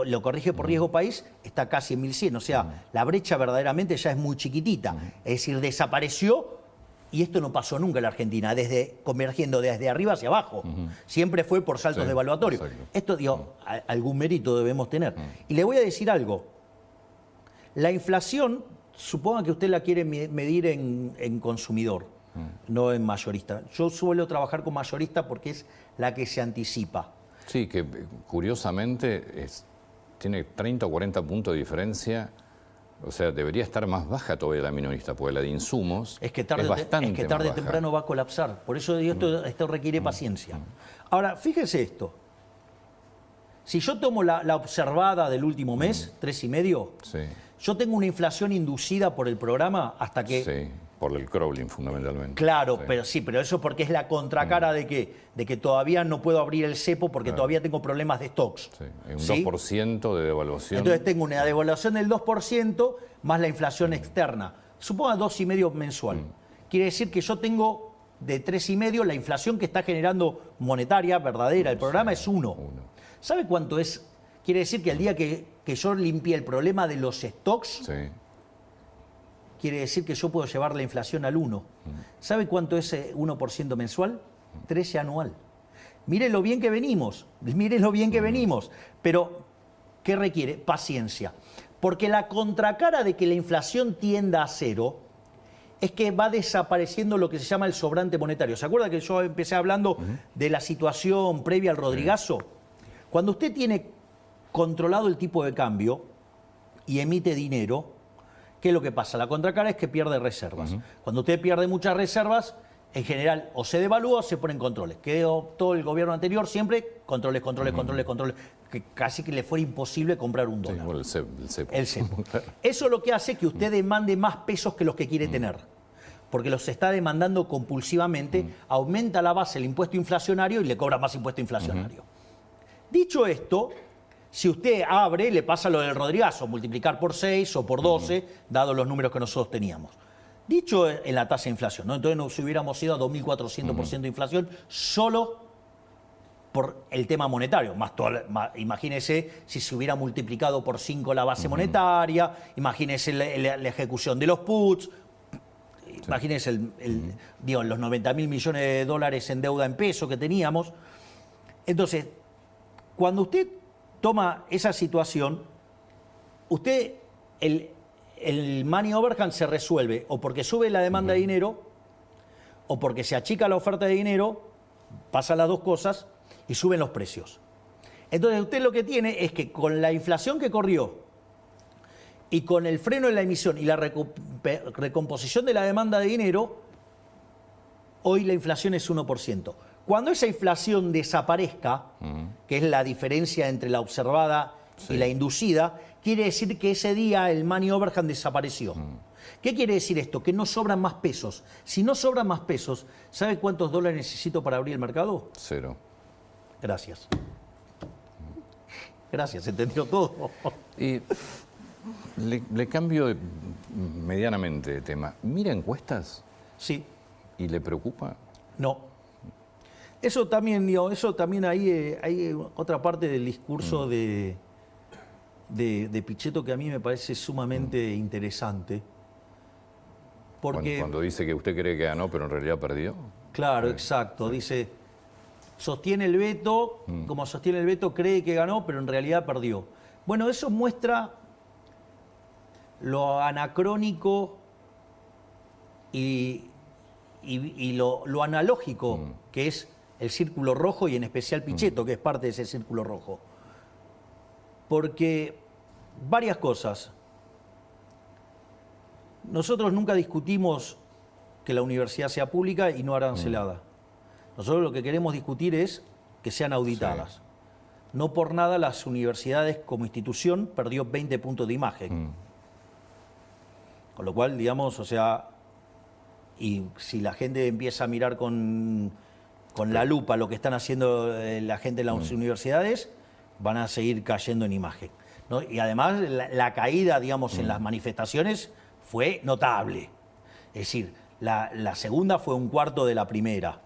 lo corrige por riesgo país, está casi en 1100. O sea, la brecha verdaderamente ya es muy chiquitita. Es decir, desapareció, y esto no pasó nunca en la Argentina, convergiendo desde arriba hacia abajo. Siempre fue por saltos devaluatorios. Exacto. Esto, digo, algún mérito debemos tener. Y le voy a decir algo. La inflación, suponga que usted la quiere medir en consumidor, no en mayorista. Yo suelo trabajar con mayorista porque es la que se anticipa. Sí, que curiosamente tiene 30 o 40 puntos de diferencia. O sea, debería estar más baja todavía la minorista, porque la de insumos es tarde o temprano va a colapsar. Por eso digo, esto requiere paciencia. Ahora, fíjese esto. Si yo tomo la observada del último mes, 3,5, Sí. yo tengo una inflación inducida por el programa hasta que... Sí, por el crawling fundamentalmente. Claro, Sí. pero eso porque es la contracara de que todavía no puedo abrir el cepo porque todavía tengo problemas de stocks. Sí. Un ¿Sí? 2% de devaluación. Entonces tengo una devaluación del 2% más la inflación externa. Suponga 2,5 mensual. Quiere decir que yo tengo de 3,5, la inflación que está generando monetaria, verdadera, el programa es 1. ¿Sabe cuánto es? Quiere decir que el día que yo limpie el problema de los stocks, Sí. quiere decir que yo puedo llevar la inflación al 1. ¿Sabe cuánto es 1% mensual? 13 anual. Mire lo bien que venimos, pero ¿qué requiere? Paciencia. Porque la contracara de que la inflación tienda a cero es que va desapareciendo lo que se llama el sobrante monetario. ¿Se acuerda que yo empecé hablando de la situación previa al Rodrigazo? Cuando usted tiene controlado el tipo de cambio y emite dinero, ¿qué es lo que pasa? La contracara es que pierde reservas. Cuando usted pierde muchas reservas, en general o se devalúa o se ponen controles. Quedó todo el gobierno anterior siempre controles, que casi que le fuera imposible comprar un dólar. Sí, bueno, el cepo. El cepo. Eso es lo que hace que usted demande más pesos que los que quiere tener. Porque los está demandando compulsivamente, aumenta la base el impuesto inflacionario y le cobra más impuesto inflacionario. Dicho esto, si usted abre, le pasa lo del Rodrigazo, multiplicar por 6 o por 12, dado los números que nosotros teníamos. Dicho en la tasa de inflación, ¿no? Entonces nos hubiéramos ido a 2.400% de inflación solo por el tema monetario. Imagínese si se hubiera multiplicado por 5 la base monetaria, imagínese la ejecución de los puts, imagínese los 90.000 millones de dólares en deuda en peso que teníamos. Entonces, cuando usted toma esa situación, usted, el money overhang se resuelve o porque sube la demanda de dinero o porque se achica la oferta de dinero, pasan las dos cosas y suben los precios. Entonces usted lo que tiene es que con la inflación que corrió y con el freno en la emisión y la recomposición de la demanda de dinero, hoy la inflación es 1%. Cuando esa inflación desaparezca, que es la diferencia entre la observada y la inducida, quiere decir que ese día el money overhang desapareció. ¿Qué quiere decir esto? Que no sobran más pesos. Si no sobran más pesos, ¿sabe cuántos dólares necesito para abrir el mercado? 0. Gracias. Gracias, entendió todo. Y le cambio medianamente de tema. ¿Mira encuestas Sí, y le preocupa? no. Eso también ahí hay otra parte del discurso de Pichetto que a mí me parece sumamente interesante. Porque, Cuando dice que usted cree que ganó, pero en realidad perdió. claro, exacto, dice, sostiene el veto, como sostiene el veto, cree que ganó, pero en realidad perdió. Bueno, eso muestra lo anacrónico y lo analógico que es el círculo rojo y en especial Pichetto, que es parte de ese círculo rojo. Porque varias cosas. Nosotros nunca discutimos que la universidad sea pública y no arancelada. Nosotros lo que queremos discutir es que sean auditadas. Sí. No por nada las universidades como institución perdió 20 puntos de imagen. Con lo cual, digamos, o sea, y si la gente empieza a mirar con la lupa lo que están haciendo la gente en las universidades, van a seguir cayendo en imagen, ¿no? Y además la caída, digamos, en las manifestaciones fue notable. Es decir, la segunda fue un cuarto de la primera.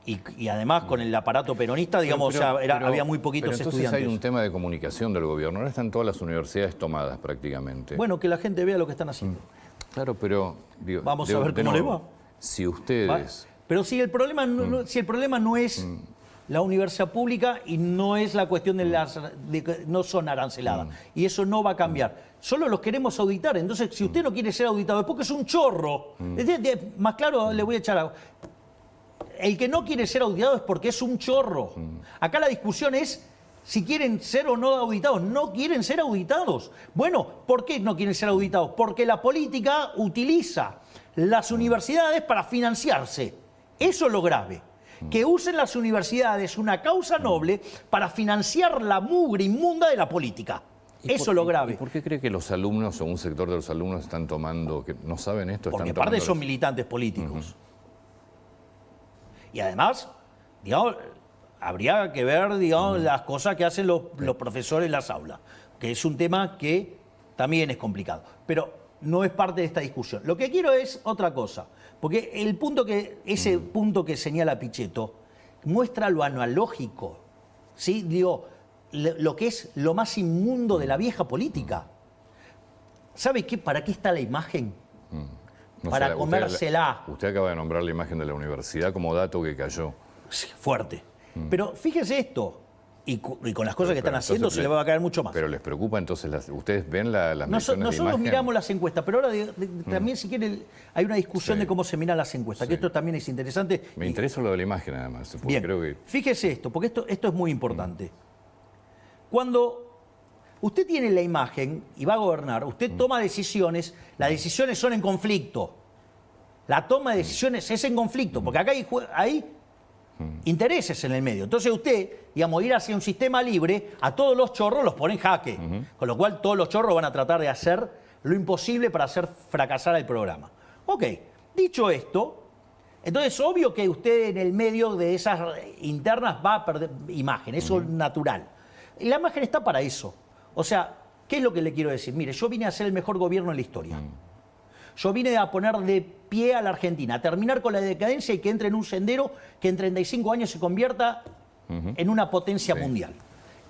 Y además con el aparato peronista, digamos, había muy poquitos entonces estudiantes. Hay un tema de comunicación del gobierno. Ahora están todas las universidades tomadas prácticamente. Bueno, que la gente vea lo que están haciendo. Claro, pero... Digo, vamos a ver cómo le va. Si ustedes... Pero si el problema no es la universidad pública y no es la cuestión de que no son aranceladas. Y eso no va a cambiar. Solo los queremos auditar. Entonces, si usted no quiere ser auditado es porque es un chorro. Más claro, le voy a echar agua. El que no quiere ser auditado es porque es un chorro. Acá la discusión es si quieren ser o no auditados. No quieren ser auditados. Bueno, ¿por qué no quieren ser auditados? Porque la política utiliza las universidades para financiarse. Eso es lo grave. Que usen las universidades una causa noble para financiar la mugre inmunda de la política. Eso es lo grave. ¿Y por qué cree que los alumnos o un sector de los alumnos están tomando, que no saben esto? Porque aparte son militantes políticos. Y además, digamos, habría que ver, digamos, las cosas que hacen los profesores en las aulas, que es un tema que también es complicado. Pero no es parte de esta discusión. Lo que quiero es otra cosa, porque ese punto que señala Pichetto muestra lo analógico, ¿sí? Digo, lo que es lo más inmundo de la vieja política. ¿Sabe qué? ¿Para qué está la imagen? No para sé, comérsela. Usted acaba de nombrar la imagen de la universidad como dato que cayó. Sí, fuerte. Pero fíjese esto, y con las cosas que están haciendo se le va a caer mucho más. Pero les preocupa entonces, ustedes ven las mediciones de imagen. Nosotros miramos las encuestas, pero ahora también si quieren hay una discusión de cómo se miran las encuestas, que esto también es interesante. Me interesa lo de la imagen además. Bien, creo que... fíjese esto, porque esto es muy importante. Cuando usted tiene la imagen y va a gobernar, usted toma decisiones, las decisiones son en conflicto. La toma de decisiones es en conflicto, porque acá hay intereses en el medio. Entonces usted, digamos, ir hacia un sistema libre, a todos los chorros los pone en jaque. Con lo cual todos los chorros van a tratar de hacer lo imposible para hacer fracasar el programa. Ok, dicho esto, entonces obvio que usted en el medio de esas internas va a perder imagen, eso es natural. Y la imagen está para eso. O sea, ¿qué es lo que le quiero decir? Mire, yo vine a ser el mejor gobierno en la historia. Yo vine a poner de pie a la Argentina, a terminar con la decadencia y que entre en un sendero que en 35 años se convierta en una potencia mundial.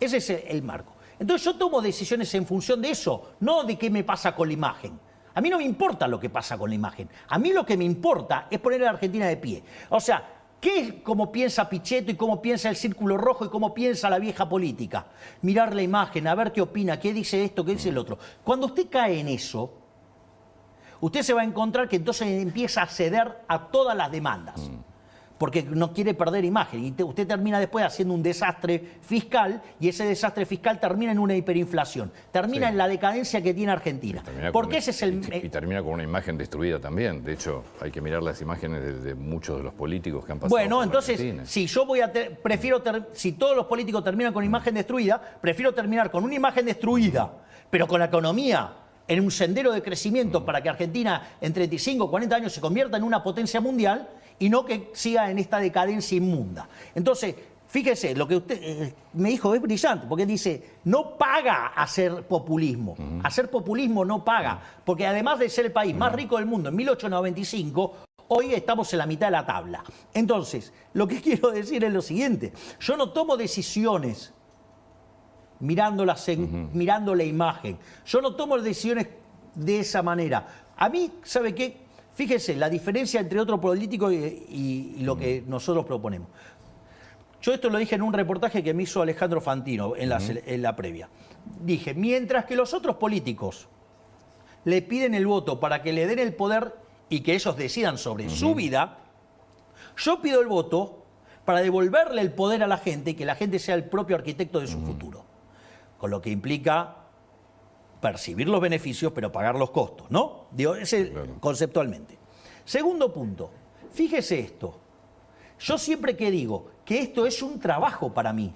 Ese es el marco. Entonces yo tomo decisiones en función de eso, no de qué me pasa con la imagen. A mí no me importa lo que pasa con la imagen. A mí lo que me importa es poner a la Argentina de pie. O sea, ¿qué es cómo piensa Pichetto y cómo piensa el Círculo Rojo y cómo piensa la vieja política? Mirar la imagen, a ver qué opina, qué dice esto, qué dice el otro. Cuando usted cae en eso, usted se va a encontrar que entonces empieza a ceder a todas las demandas, porque no quiere perder imagen. Y usted termina después haciendo un desastre fiscal y ese desastre fiscal termina en una hiperinflación, termina en la decadencia que tiene Argentina. Porque ese es y termina con una imagen destruida también. De hecho, hay que mirar las imágenes de muchos de los políticos que han pasado. Bueno, entonces, si yo si todos los políticos terminan con imagen destruida, prefiero terminar con una imagen destruida, pero con la economía en un sendero de crecimiento para que Argentina en 35 o 40 años se convierta en una potencia mundial y no que siga en esta decadencia inmunda. Entonces, fíjese, lo que usted me dijo es brillante, porque él dice, no paga hacer populismo. Hacer populismo no paga, porque además de ser el país más rico del mundo en 1895, hoy estamos en la mitad de la tabla. Entonces, lo que quiero decir es lo siguiente, yo no tomo decisiones mirando la imagen. Yo no tomo decisiones de esa manera. A mí, ¿sabe qué? Fíjese, la diferencia entre otro político y lo que nosotros proponemos. Yo esto lo dije en un reportaje que me hizo Alejandro Fantino en la previa. Dije, mientras que los otros políticos le piden el voto para que le den el poder y que ellos decidan sobre su vida, yo pido el voto para devolverle el poder a la gente y que la gente sea el propio arquitecto de su futuro. Con lo que implica percibir los beneficios, pero pagar los costos, ¿no? Digo, ese conceptualmente. Segundo punto, fíjese esto. Yo siempre que digo que esto es un trabajo para mí.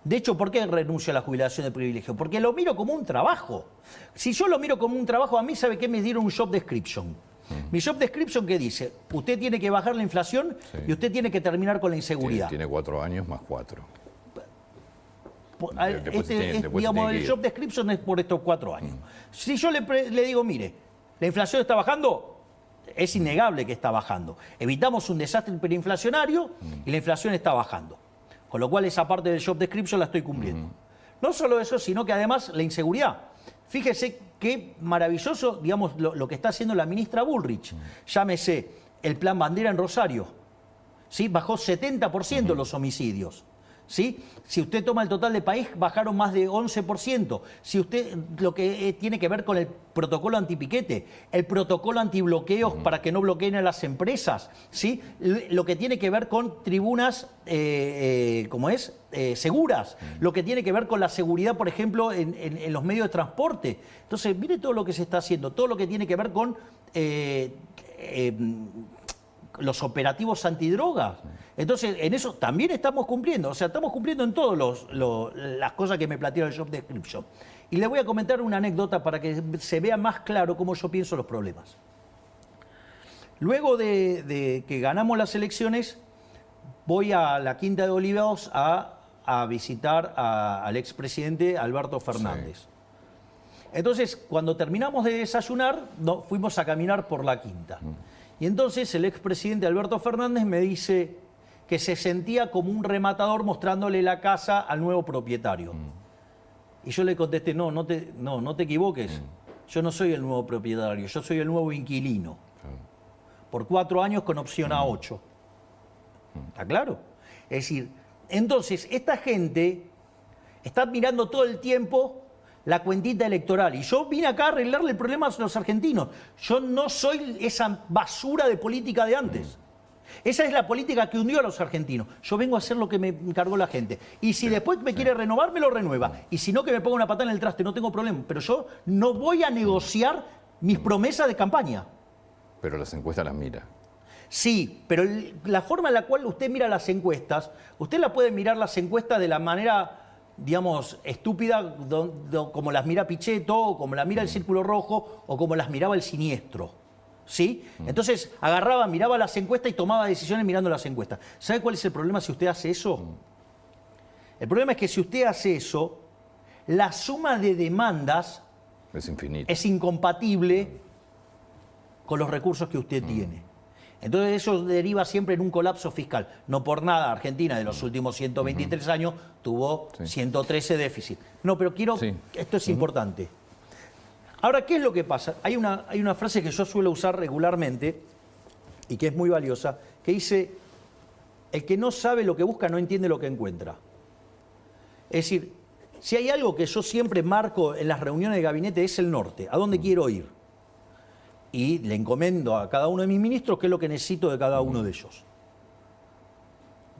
De hecho, ¿por qué renuncio a la jubilación de privilegio? Porque lo miro como un trabajo. Si yo lo miro como un trabajo, a mí, ¿sabe qué? Me dieron un job description. Mi job description, ¿qué dice? Usted tiene que bajar la inflación y usted tiene que terminar con la inseguridad. Tiene 4 años más 4. Digamos, el job description es por estos 4 años. Si yo le digo, mire, la inflación está bajando, es innegable que está bajando. Evitamos un desastre hiperinflacionario y la inflación está bajando. Con lo cual esa parte del job description la estoy cumpliendo. No solo eso, sino que además la inseguridad. Fíjese qué maravilloso, digamos, lo que está haciendo la ministra Bullrich. Llámese el plan Bandera en Rosario. ¿Sí? Bajó 70% los homicidios. ¿Sí? Si usted toma el total del país, bajaron más de 11%. Si usted, lo que tiene que ver con el protocolo antipiquete, el protocolo antibloqueos para que no bloqueen a las empresas, ¿sí? Lo que tiene que ver con tribunas, seguras, lo que tiene que ver con la seguridad, por ejemplo, en los medios de transporte. Entonces, mire todo lo que se está haciendo, todo lo que tiene que ver con los operativos antidrogas. Entonces, en eso también estamos cumpliendo. O sea, estamos cumpliendo en todas las cosas que me plantearon el job description. Y le voy a comentar una anécdota para que se vea más claro cómo yo pienso los problemas. Luego de que ganamos las elecciones, voy a la Quinta de Olivos a visitar al expresidente Alberto Fernández. Sí. Entonces, cuando terminamos de desayunar, fuimos a caminar por la Quinta. Y entonces el expresidente Alberto Fernández me dice que se sentía como un rematador mostrándole la casa al nuevo propietario. Y yo le contesté, no te equivoques. Yo no soy el nuevo propietario, yo soy el nuevo inquilino. Por 4 años con opción a 8. ¿Está claro? Es decir, entonces esta gente está mirando todo el tiempo la cuentita electoral. Y yo vine acá a arreglarle el problema a los argentinos. Yo no soy esa basura de política de antes. Esa es la política que hundió a los argentinos. Yo vengo a hacer lo que me encargó la gente. Y si después me quiere renovar, me lo renueva. Y si no, que me ponga una patada en el traste, no tengo problema. Pero yo no voy a negociar mis promesas de campaña. Pero las encuestas las mira. Sí, pero la forma en la cual usted mira las encuestas, usted la puede mirar las encuestas de la manera, digamos, estúpida, como las mira Pichetto, o como las mira el Círculo Rojo, o como las miraba el Siniestro. ¿Sí? Entonces agarraba, miraba las encuestas y tomaba decisiones mirando las encuestas. ¿Sabe cuál es el problema si usted hace eso? El problema es que si usted hace eso, la suma de demandas es infinita. Es incompatible con los recursos que usted tiene. Entonces eso deriva siempre en un colapso fiscal. No por nada Argentina de los últimos 123 años tuvo 113 déficit. No, pero esto es importante. Ahora, ¿qué es lo que pasa? Hay una frase que yo suelo usar regularmente y que es muy valiosa, que dice, el que no sabe lo que busca no entiende lo que encuentra. Es decir, si hay algo que yo siempre marco en las reuniones de gabinete es el norte, ¿a dónde quiero ir? Y le encomiendo a cada uno de mis ministros qué es lo que necesito de cada uno de ellos.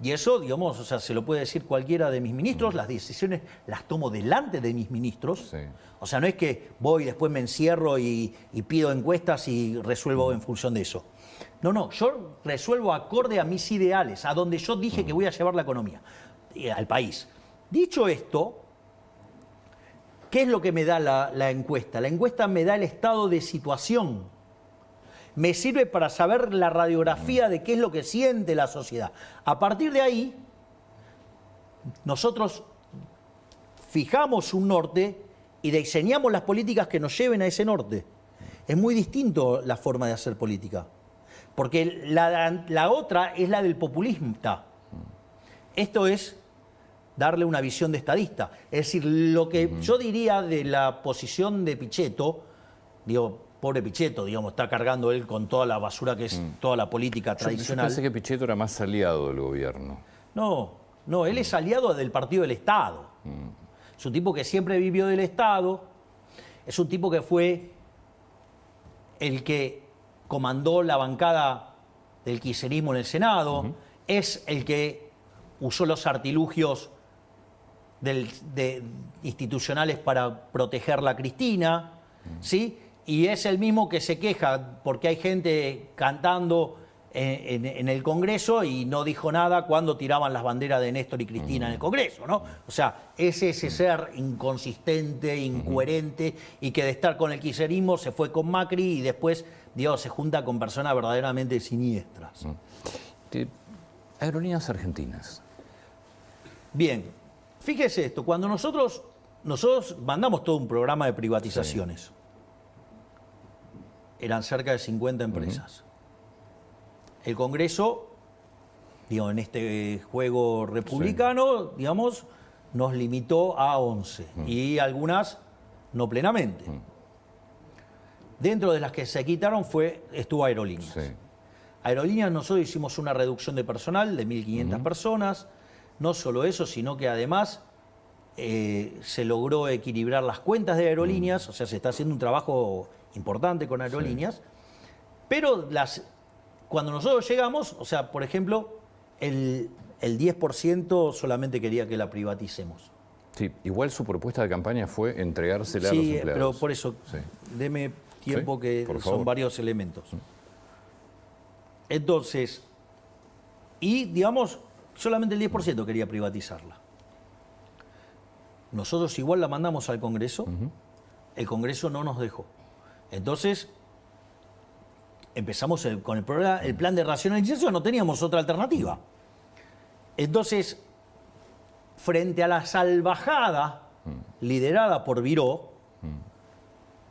Y eso, digamos, o sea, se lo puede decir cualquiera de mis ministros, las decisiones las tomo delante de mis ministros. Sí. O sea, no es que voy, después me encierro y pido encuestas y resuelvo en función de eso. No, yo resuelvo acorde a mis ideales, a donde yo dije que voy a llevar la economía, al país. Dicho esto, ¿qué es lo que me da la encuesta? La encuesta me da el estado de situación. Me sirve para saber la radiografía de qué es lo que siente la sociedad. A partir de ahí, nosotros fijamos un norte y diseñamos las políticas que nos lleven a ese norte. Es muy distinto la forma de hacer política, porque la otra es la del populista. Esto es darle una visión de estadista. Es decir, lo que yo diría de la posición de Pichetto, digo, pobre Pichetto, digamos, está cargando él con toda la basura que es toda la política tradicional. Yo pensé que Pichetto era más aliado del gobierno. No, él es aliado del Partido del Estado. Es un tipo que siempre vivió del Estado, es un tipo que fue el que comandó la bancada del kirchnerismo en el Senado, es el que usó los artilugios institucionales para protegerla a Cristina, ¿sí? Y es el mismo que se queja porque hay gente cantando en el Congreso y no dijo nada cuando tiraban las banderas de Néstor y Cristina en el Congreso, ¿no? O sea, es ese ser inconsistente, incoherente, y que de estar con el kirchnerismo se fue con Macri y después, Dios, se junta con personas verdaderamente siniestras. Aerolíneas Argentinas. Bien, fíjese esto, cuando nosotros mandamos todo un programa de privatizaciones, eran cerca de 50 empresas. El Congreso, digamos, en este juego republicano, digamos, nos limitó a 11 y algunas no plenamente. Dentro de las que se quitaron estuvo Aerolíneas. Sí. Aerolíneas, nosotros hicimos una reducción de personal de 1.500 personas. No solo eso, sino que además se logró equilibrar las cuentas de Aerolíneas, o sea, se está haciendo un trabajo importante con Aerolíneas, pero cuando nosotros llegamos, o sea, por ejemplo, el 10% solamente quería que la privaticemos. Sí, igual su propuesta de campaña fue entregársela a los empleados. Pero por eso, deme tiempo que son varios elementos. Entonces, y digamos, solamente el 10% quería privatizarla. Nosotros igual la mandamos al Congreso, el Congreso no nos dejó. Entonces, empezamos con el plan de racionalización, no teníamos otra alternativa. Entonces, frente a la salvajada liderada por Viró,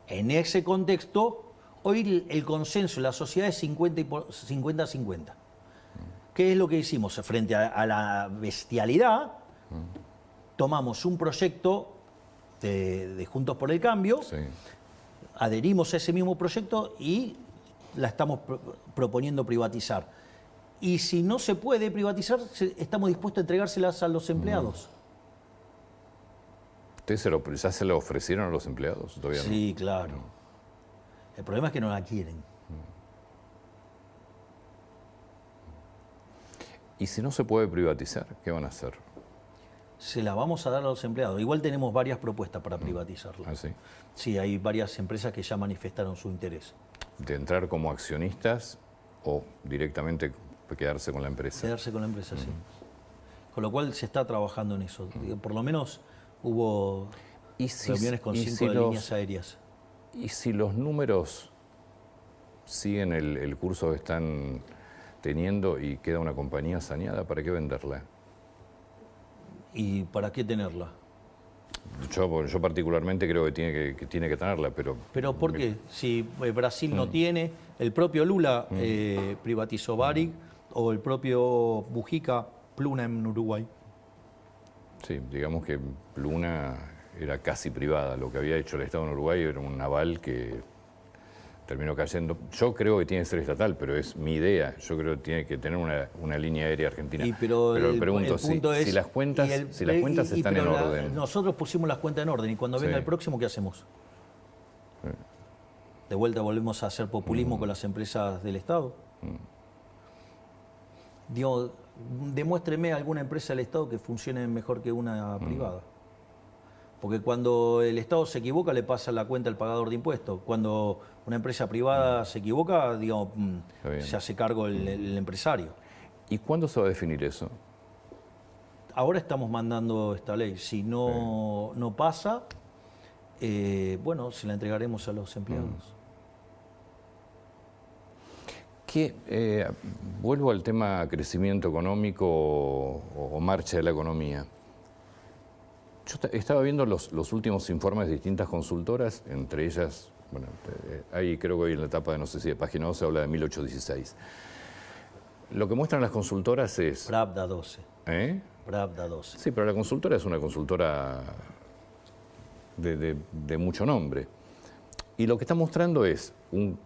en ese contexto, hoy el consenso en la sociedad es 50-50. ¿Qué es lo que hicimos? Frente a la bestialidad, tomamos un proyecto de Juntos por el Cambio, adherimos a ese mismo proyecto y la estamos proponiendo privatizar. Y si no se puede privatizar, estamos dispuestos a entregárselas a los empleados. ¿Ustedes ya se lo ofrecieron a los empleados? ¿Todavía no? Sí, claro. El problema es que no la quieren. ¿Y si no se puede privatizar, qué van a hacer? Se la vamos a dar a los empleados. Igual tenemos varias propuestas para privatizarla. ¿Ah, sí? Sí, hay varias empresas que ya manifestaron su interés. ¿De entrar como accionistas o directamente quedarse con la empresa? Quedarse con la empresa, sí. Con lo cual se está trabajando en eso. Por lo menos hubo reuniones con 5 líneas aéreas. ¿Y si los números siguen el curso que están teniendo y queda una compañía saneada, ¿para qué venderla? ¿Y para qué tenerla? Yo particularmente creo que tiene que tenerla, pero... ¿Pero por qué? Si Brasil no tiene, el propio Lula privatizó Varig, o el propio Mujica, Pluna en Uruguay. Sí, digamos que Pluna era casi privada. Lo que había hecho el Estado en Uruguay era un aval que terminó cayendo. Yo creo que tiene que ser estatal, pero es mi idea. Yo creo que tiene que tener una línea aérea argentina. Pero me pregunto, si las cuentas están en orden. Nosotros pusimos las cuentas en orden y cuando venga el próximo, ¿qué hacemos? De vuelta volvemos a hacer populismo con las empresas del Estado. Digo, demuéstreme alguna empresa del Estado que funcione mejor que una privada. Porque cuando el Estado se equivoca, le pasa la cuenta al pagador de impuestos. Cuando una empresa privada se equivoca, digamos, se hace cargo el empresario. ¿Y cuándo se va a definir eso? Ahora estamos mandando esta ley. Si no pasa, bueno, se la entregaremos a los empleados. Vuelvo al tema crecimiento económico o marcha de la economía. Yo estaba viendo los últimos informes de distintas consultoras, entre ellas, bueno, ahí creo que hoy en la etapa de, no sé si de página 12 habla de 1816. Lo que muestran las consultoras es... Pravda 12. ¿Eh? Pravda 12. Sí, pero la consultora es una consultora de mucho nombre. Y lo que está mostrando es un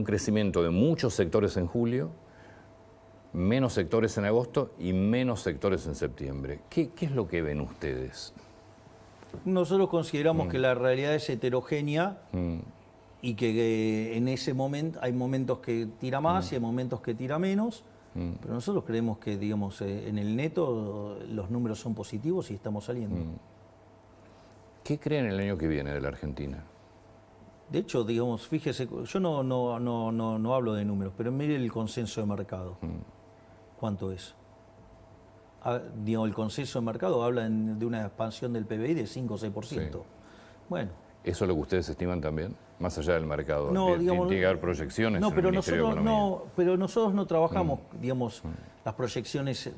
crecimiento de muchos sectores en julio, menos sectores en agosto y menos sectores en septiembre. ¿Qué es lo que ven ustedes? Nosotros consideramos que la realidad es heterogénea y que en ese momento hay momentos que tira más y hay momentos que tira menos, pero nosotros creemos que, digamos, en el neto los números son positivos y estamos saliendo. ¿Qué creen el año que viene de la Argentina? De hecho, digamos, fíjese, yo no hablo de números, pero mire el consenso de mercado. ¿Cuánto es? Digamos, el consenso de mercado habla de una expansión del PBI de 5 o 6%. Sí. Bueno. ¿Eso es lo que ustedes estiman también? Más allá del mercado. No, digamos, tiene que haber proyecciones no, en pero el Ministerio de Economía. No, pero nosotros no trabajamos, digamos, las proyecciones.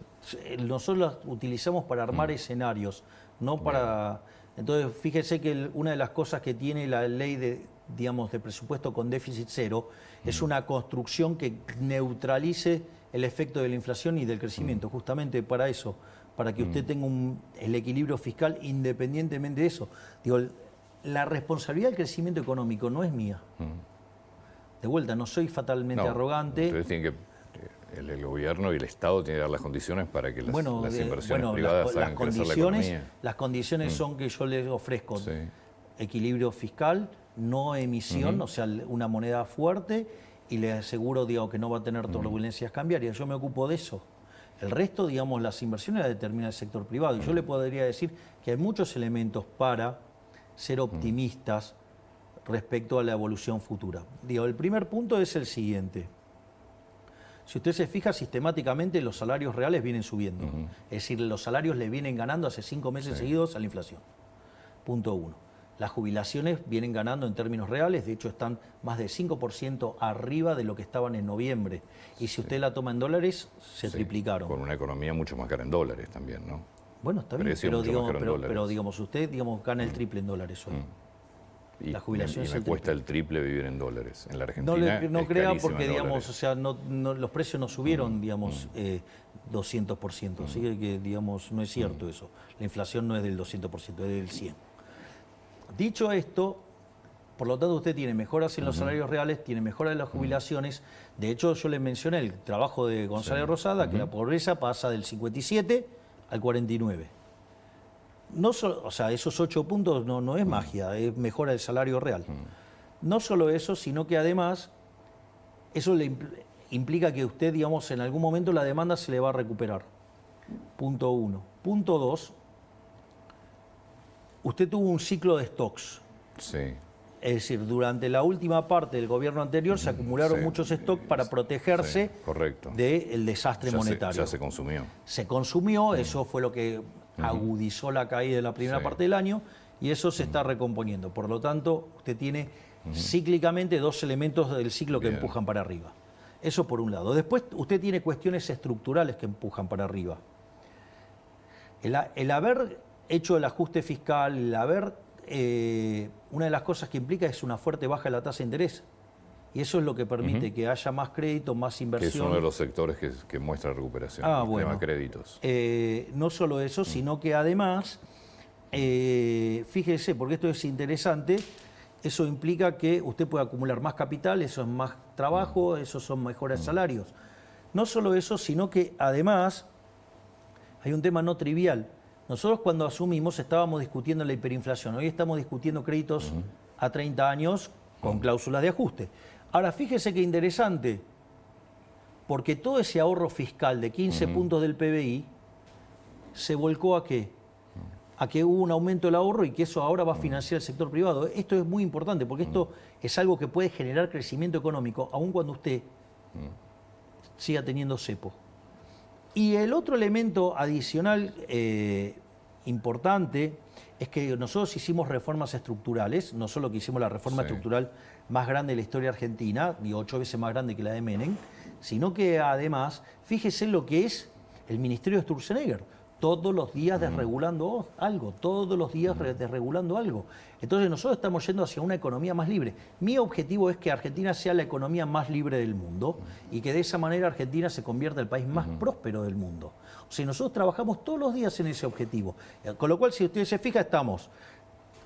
Nosotros las utilizamos para armar escenarios, no para... Entonces, fíjese que una de las cosas que tiene la ley de, digamos, de presupuesto con déficit cero es una construcción que neutralice el efecto de la inflación y del crecimiento, justamente para eso, para que usted tenga el equilibrio fiscal independientemente de eso. Digo, la responsabilidad del crecimiento económico no es mía. De vuelta, no soy fatalmente arrogante. Ustedes tienen que, el gobierno y el Estado tienen que dar las condiciones para que las inversiones privadas hagan crecer la economía. Las condiciones son que yo les ofrezco equilibrio fiscal, no emisión, o sea, una moneda fuerte, y les aseguro, digo, que no va a tener turbulencias cambiarias. Yo me ocupo de eso. El resto, digamos, las inversiones las determina el sector privado. Y yo le podría decir que hay muchos elementos para ser optimistas respecto a la evolución futura. Digo, el primer punto es el siguiente. Si usted se fija, sistemáticamente los salarios reales vienen subiendo. Es decir, los salarios le vienen ganando hace 5 meses seguidos a la inflación. Punto 1. Las jubilaciones vienen ganando en términos reales, de hecho están más de 5% arriba de lo que estaban en noviembre. Y si usted la toma en dólares, se triplicaron. Con una economía mucho más cara en dólares también, ¿no? Bueno, está bien, pero digamos, usted gana el triple en dólares hoy. Y la jubilación me cuesta el triple vivir en dólares. En la Argentina no crea porque, digamos, o sea, los precios no subieron, digamos, 200%. Así que, digamos, no es cierto eso. La inflación no es del 200%, es del 100%. Dicho esto, por lo tanto usted tiene mejoras en los salarios reales, tiene mejoras en las jubilaciones. De hecho, yo le mencioné el trabajo de González Rosada, que la pobreza pasa del 57 al 49. No solo, o sea, esos 8 puntos no es magia, es mejora del salario real. No solo eso, sino que además eso le implica que usted, digamos, en algún momento la demanda se le va a recuperar. Punto 1. Punto 2. Usted tuvo un ciclo de stocks. Sí. Es decir, durante la última parte del gobierno anterior se acumularon muchos stocks para protegerse del desastre monetario. Ya se consumió. Se consumió, eso fue lo que agudizó la caída de la primera parte del año y eso se está recomponiendo. Por lo tanto, usted tiene cíclicamente 2 elementos del ciclo que empujan para arriba. Eso por un lado. Después usted tiene cuestiones estructurales que empujan para arriba. El haber hecho el ajuste fiscal, el haber... una de las cosas que implica es una fuerte baja de la tasa de interés. Y eso es lo que permite que haya más crédito, más inversión. Que es uno de los sectores que muestra recuperación, el tema créditos. No solo eso, sino que además, fíjese, porque esto es interesante, eso implica que usted puede acumular más capital, eso es más trabajo, eso son mejores salarios. No solo eso, sino que además hay un tema no trivial. Nosotros cuando asumimos estábamos discutiendo la hiperinflación, hoy estamos discutiendo créditos a 30 años con cláusulas de ajuste. Ahora, fíjese qué interesante, porque todo ese ahorro fiscal de 15 puntos del PBI se volcó ¿a qué? A que hubo un aumento del ahorro y que eso ahora va a financiar el sector privado. Esto es muy importante porque esto es algo que puede generar crecimiento económico, aun cuando usted siga teniendo cepo. Y el otro elemento adicional importante es que nosotros hicimos reformas estructurales, no solo que hicimos la reforma estructural más grande de la historia argentina, y 8 veces más grande que la de Menem, sino que además, fíjese lo que es el Ministerio de Sturzenegger, todos los días desregulando algo, todos los días desregulando algo. Entonces nosotros estamos yendo hacia una economía más libre. Mi objetivo es que Argentina sea la economía más libre del mundo y que de esa manera Argentina se convierta en el país más próspero del mundo. O sea, nosotros trabajamos todos los días en ese objetivo. Con lo cual, si usted se fija,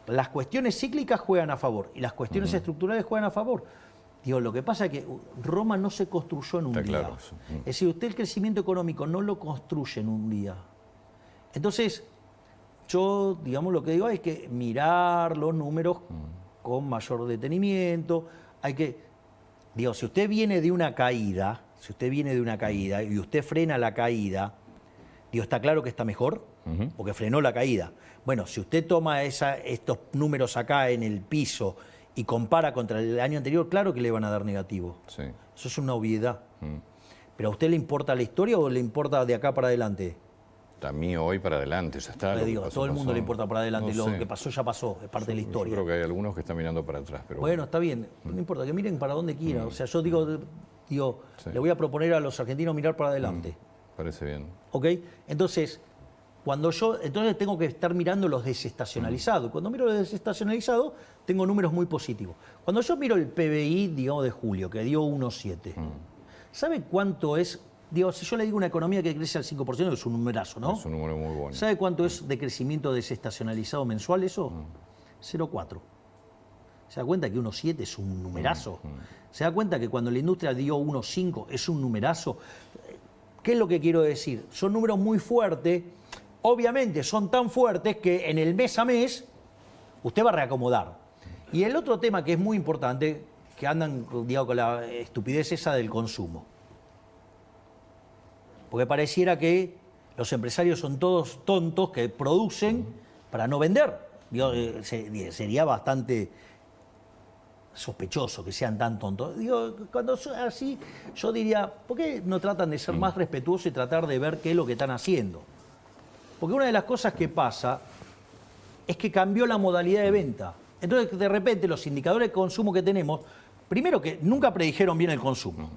las cuestiones cíclicas juegan a favor y las cuestiones estructurales juegan a favor. Digo, lo que pasa es que Roma no se construyó en un día. Claro. Es decir, usted el crecimiento económico no lo construye en un día. Entonces, yo, digamos, lo que digo es que mirar los números con mayor detenimiento. Hay que, digo, si usted viene de una caída, y usted frena la caída, digo, está claro que está mejor, porque frenó la caída. Bueno, si usted toma estos números acá en el piso y compara contra el año anterior, claro que le van a dar negativo. Sí. Eso es una obviedad. ¿Pero a usted le importa la historia o le importa de acá para adelante? A mí hoy para adelante, ya está. Le digo, a todo el mundo le importa para adelante. No Lo sé. que pasó ya pasó, es parte de la historia. Yo creo que hay algunos que están mirando para atrás. Pero Bueno, está bien, no importa, que miren para donde quieran. O sea, yo digo, Sí. le voy a proponer a los argentinos mirar para adelante. Parece bien. ¿Ok? Entonces, entonces tengo que estar mirando los desestacionalizados. Cuando miro los desestacionalizados, tengo números muy positivos. Cuando yo miro el PBI, digamos, de julio, que dio 1,7, ¿sabe cuánto es? Digo, si yo le digo una economía que crece al 5%, es un numerazo, ¿no? Es un número muy bueno. ¿Sabe cuánto es de crecimiento desestacionalizado mensual eso? 0,4. ¿Se da cuenta que 1,7 es un numerazo? ¿Se da cuenta que cuando la industria dio 1,5 es un numerazo? ¿Qué es lo que quiero decir? Son números muy fuertes. Obviamente son tan fuertes que en el mes a mes usted va a reacomodar. Y el otro tema que es muy importante, que andan, digamos, con la estupidez esa del consumo. Porque pareciera que los empresarios son todos tontos que producen para no vender. Digo, sería bastante sospechoso que sean tan tontos. Digo, cuando son así, yo diría, ¿por qué no tratan de ser más respetuosos y tratar de ver qué es lo que están haciendo? Porque una de las cosas que pasa es que cambió la modalidad de venta. Entonces, de repente, los indicadores de consumo que tenemos, primero que nunca predijeron bien el consumo.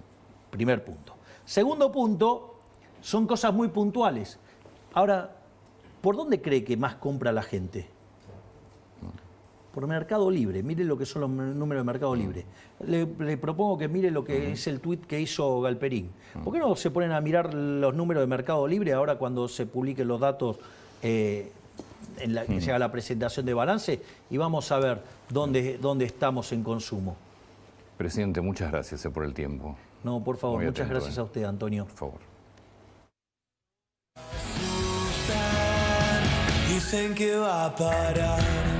Primer punto. Segundo punto, son cosas muy puntuales. Ahora, ¿por dónde cree que más compra la gente? Por Mercado Libre. Mire lo que son los números de Mercado Libre. Le propongo que mire lo que es el tuit que hizo Galperín. ¿Por qué no se ponen a mirar los números de Mercado Libre ahora cuando se publiquen los datos que se haga la presentación de balance? Y vamos a ver dónde estamos en consumo. Presidente, muchas gracias por el tiempo. No, por favor, Muy muchas atento, gracias a usted, Antonio. Por favor. Dicen que va a parar.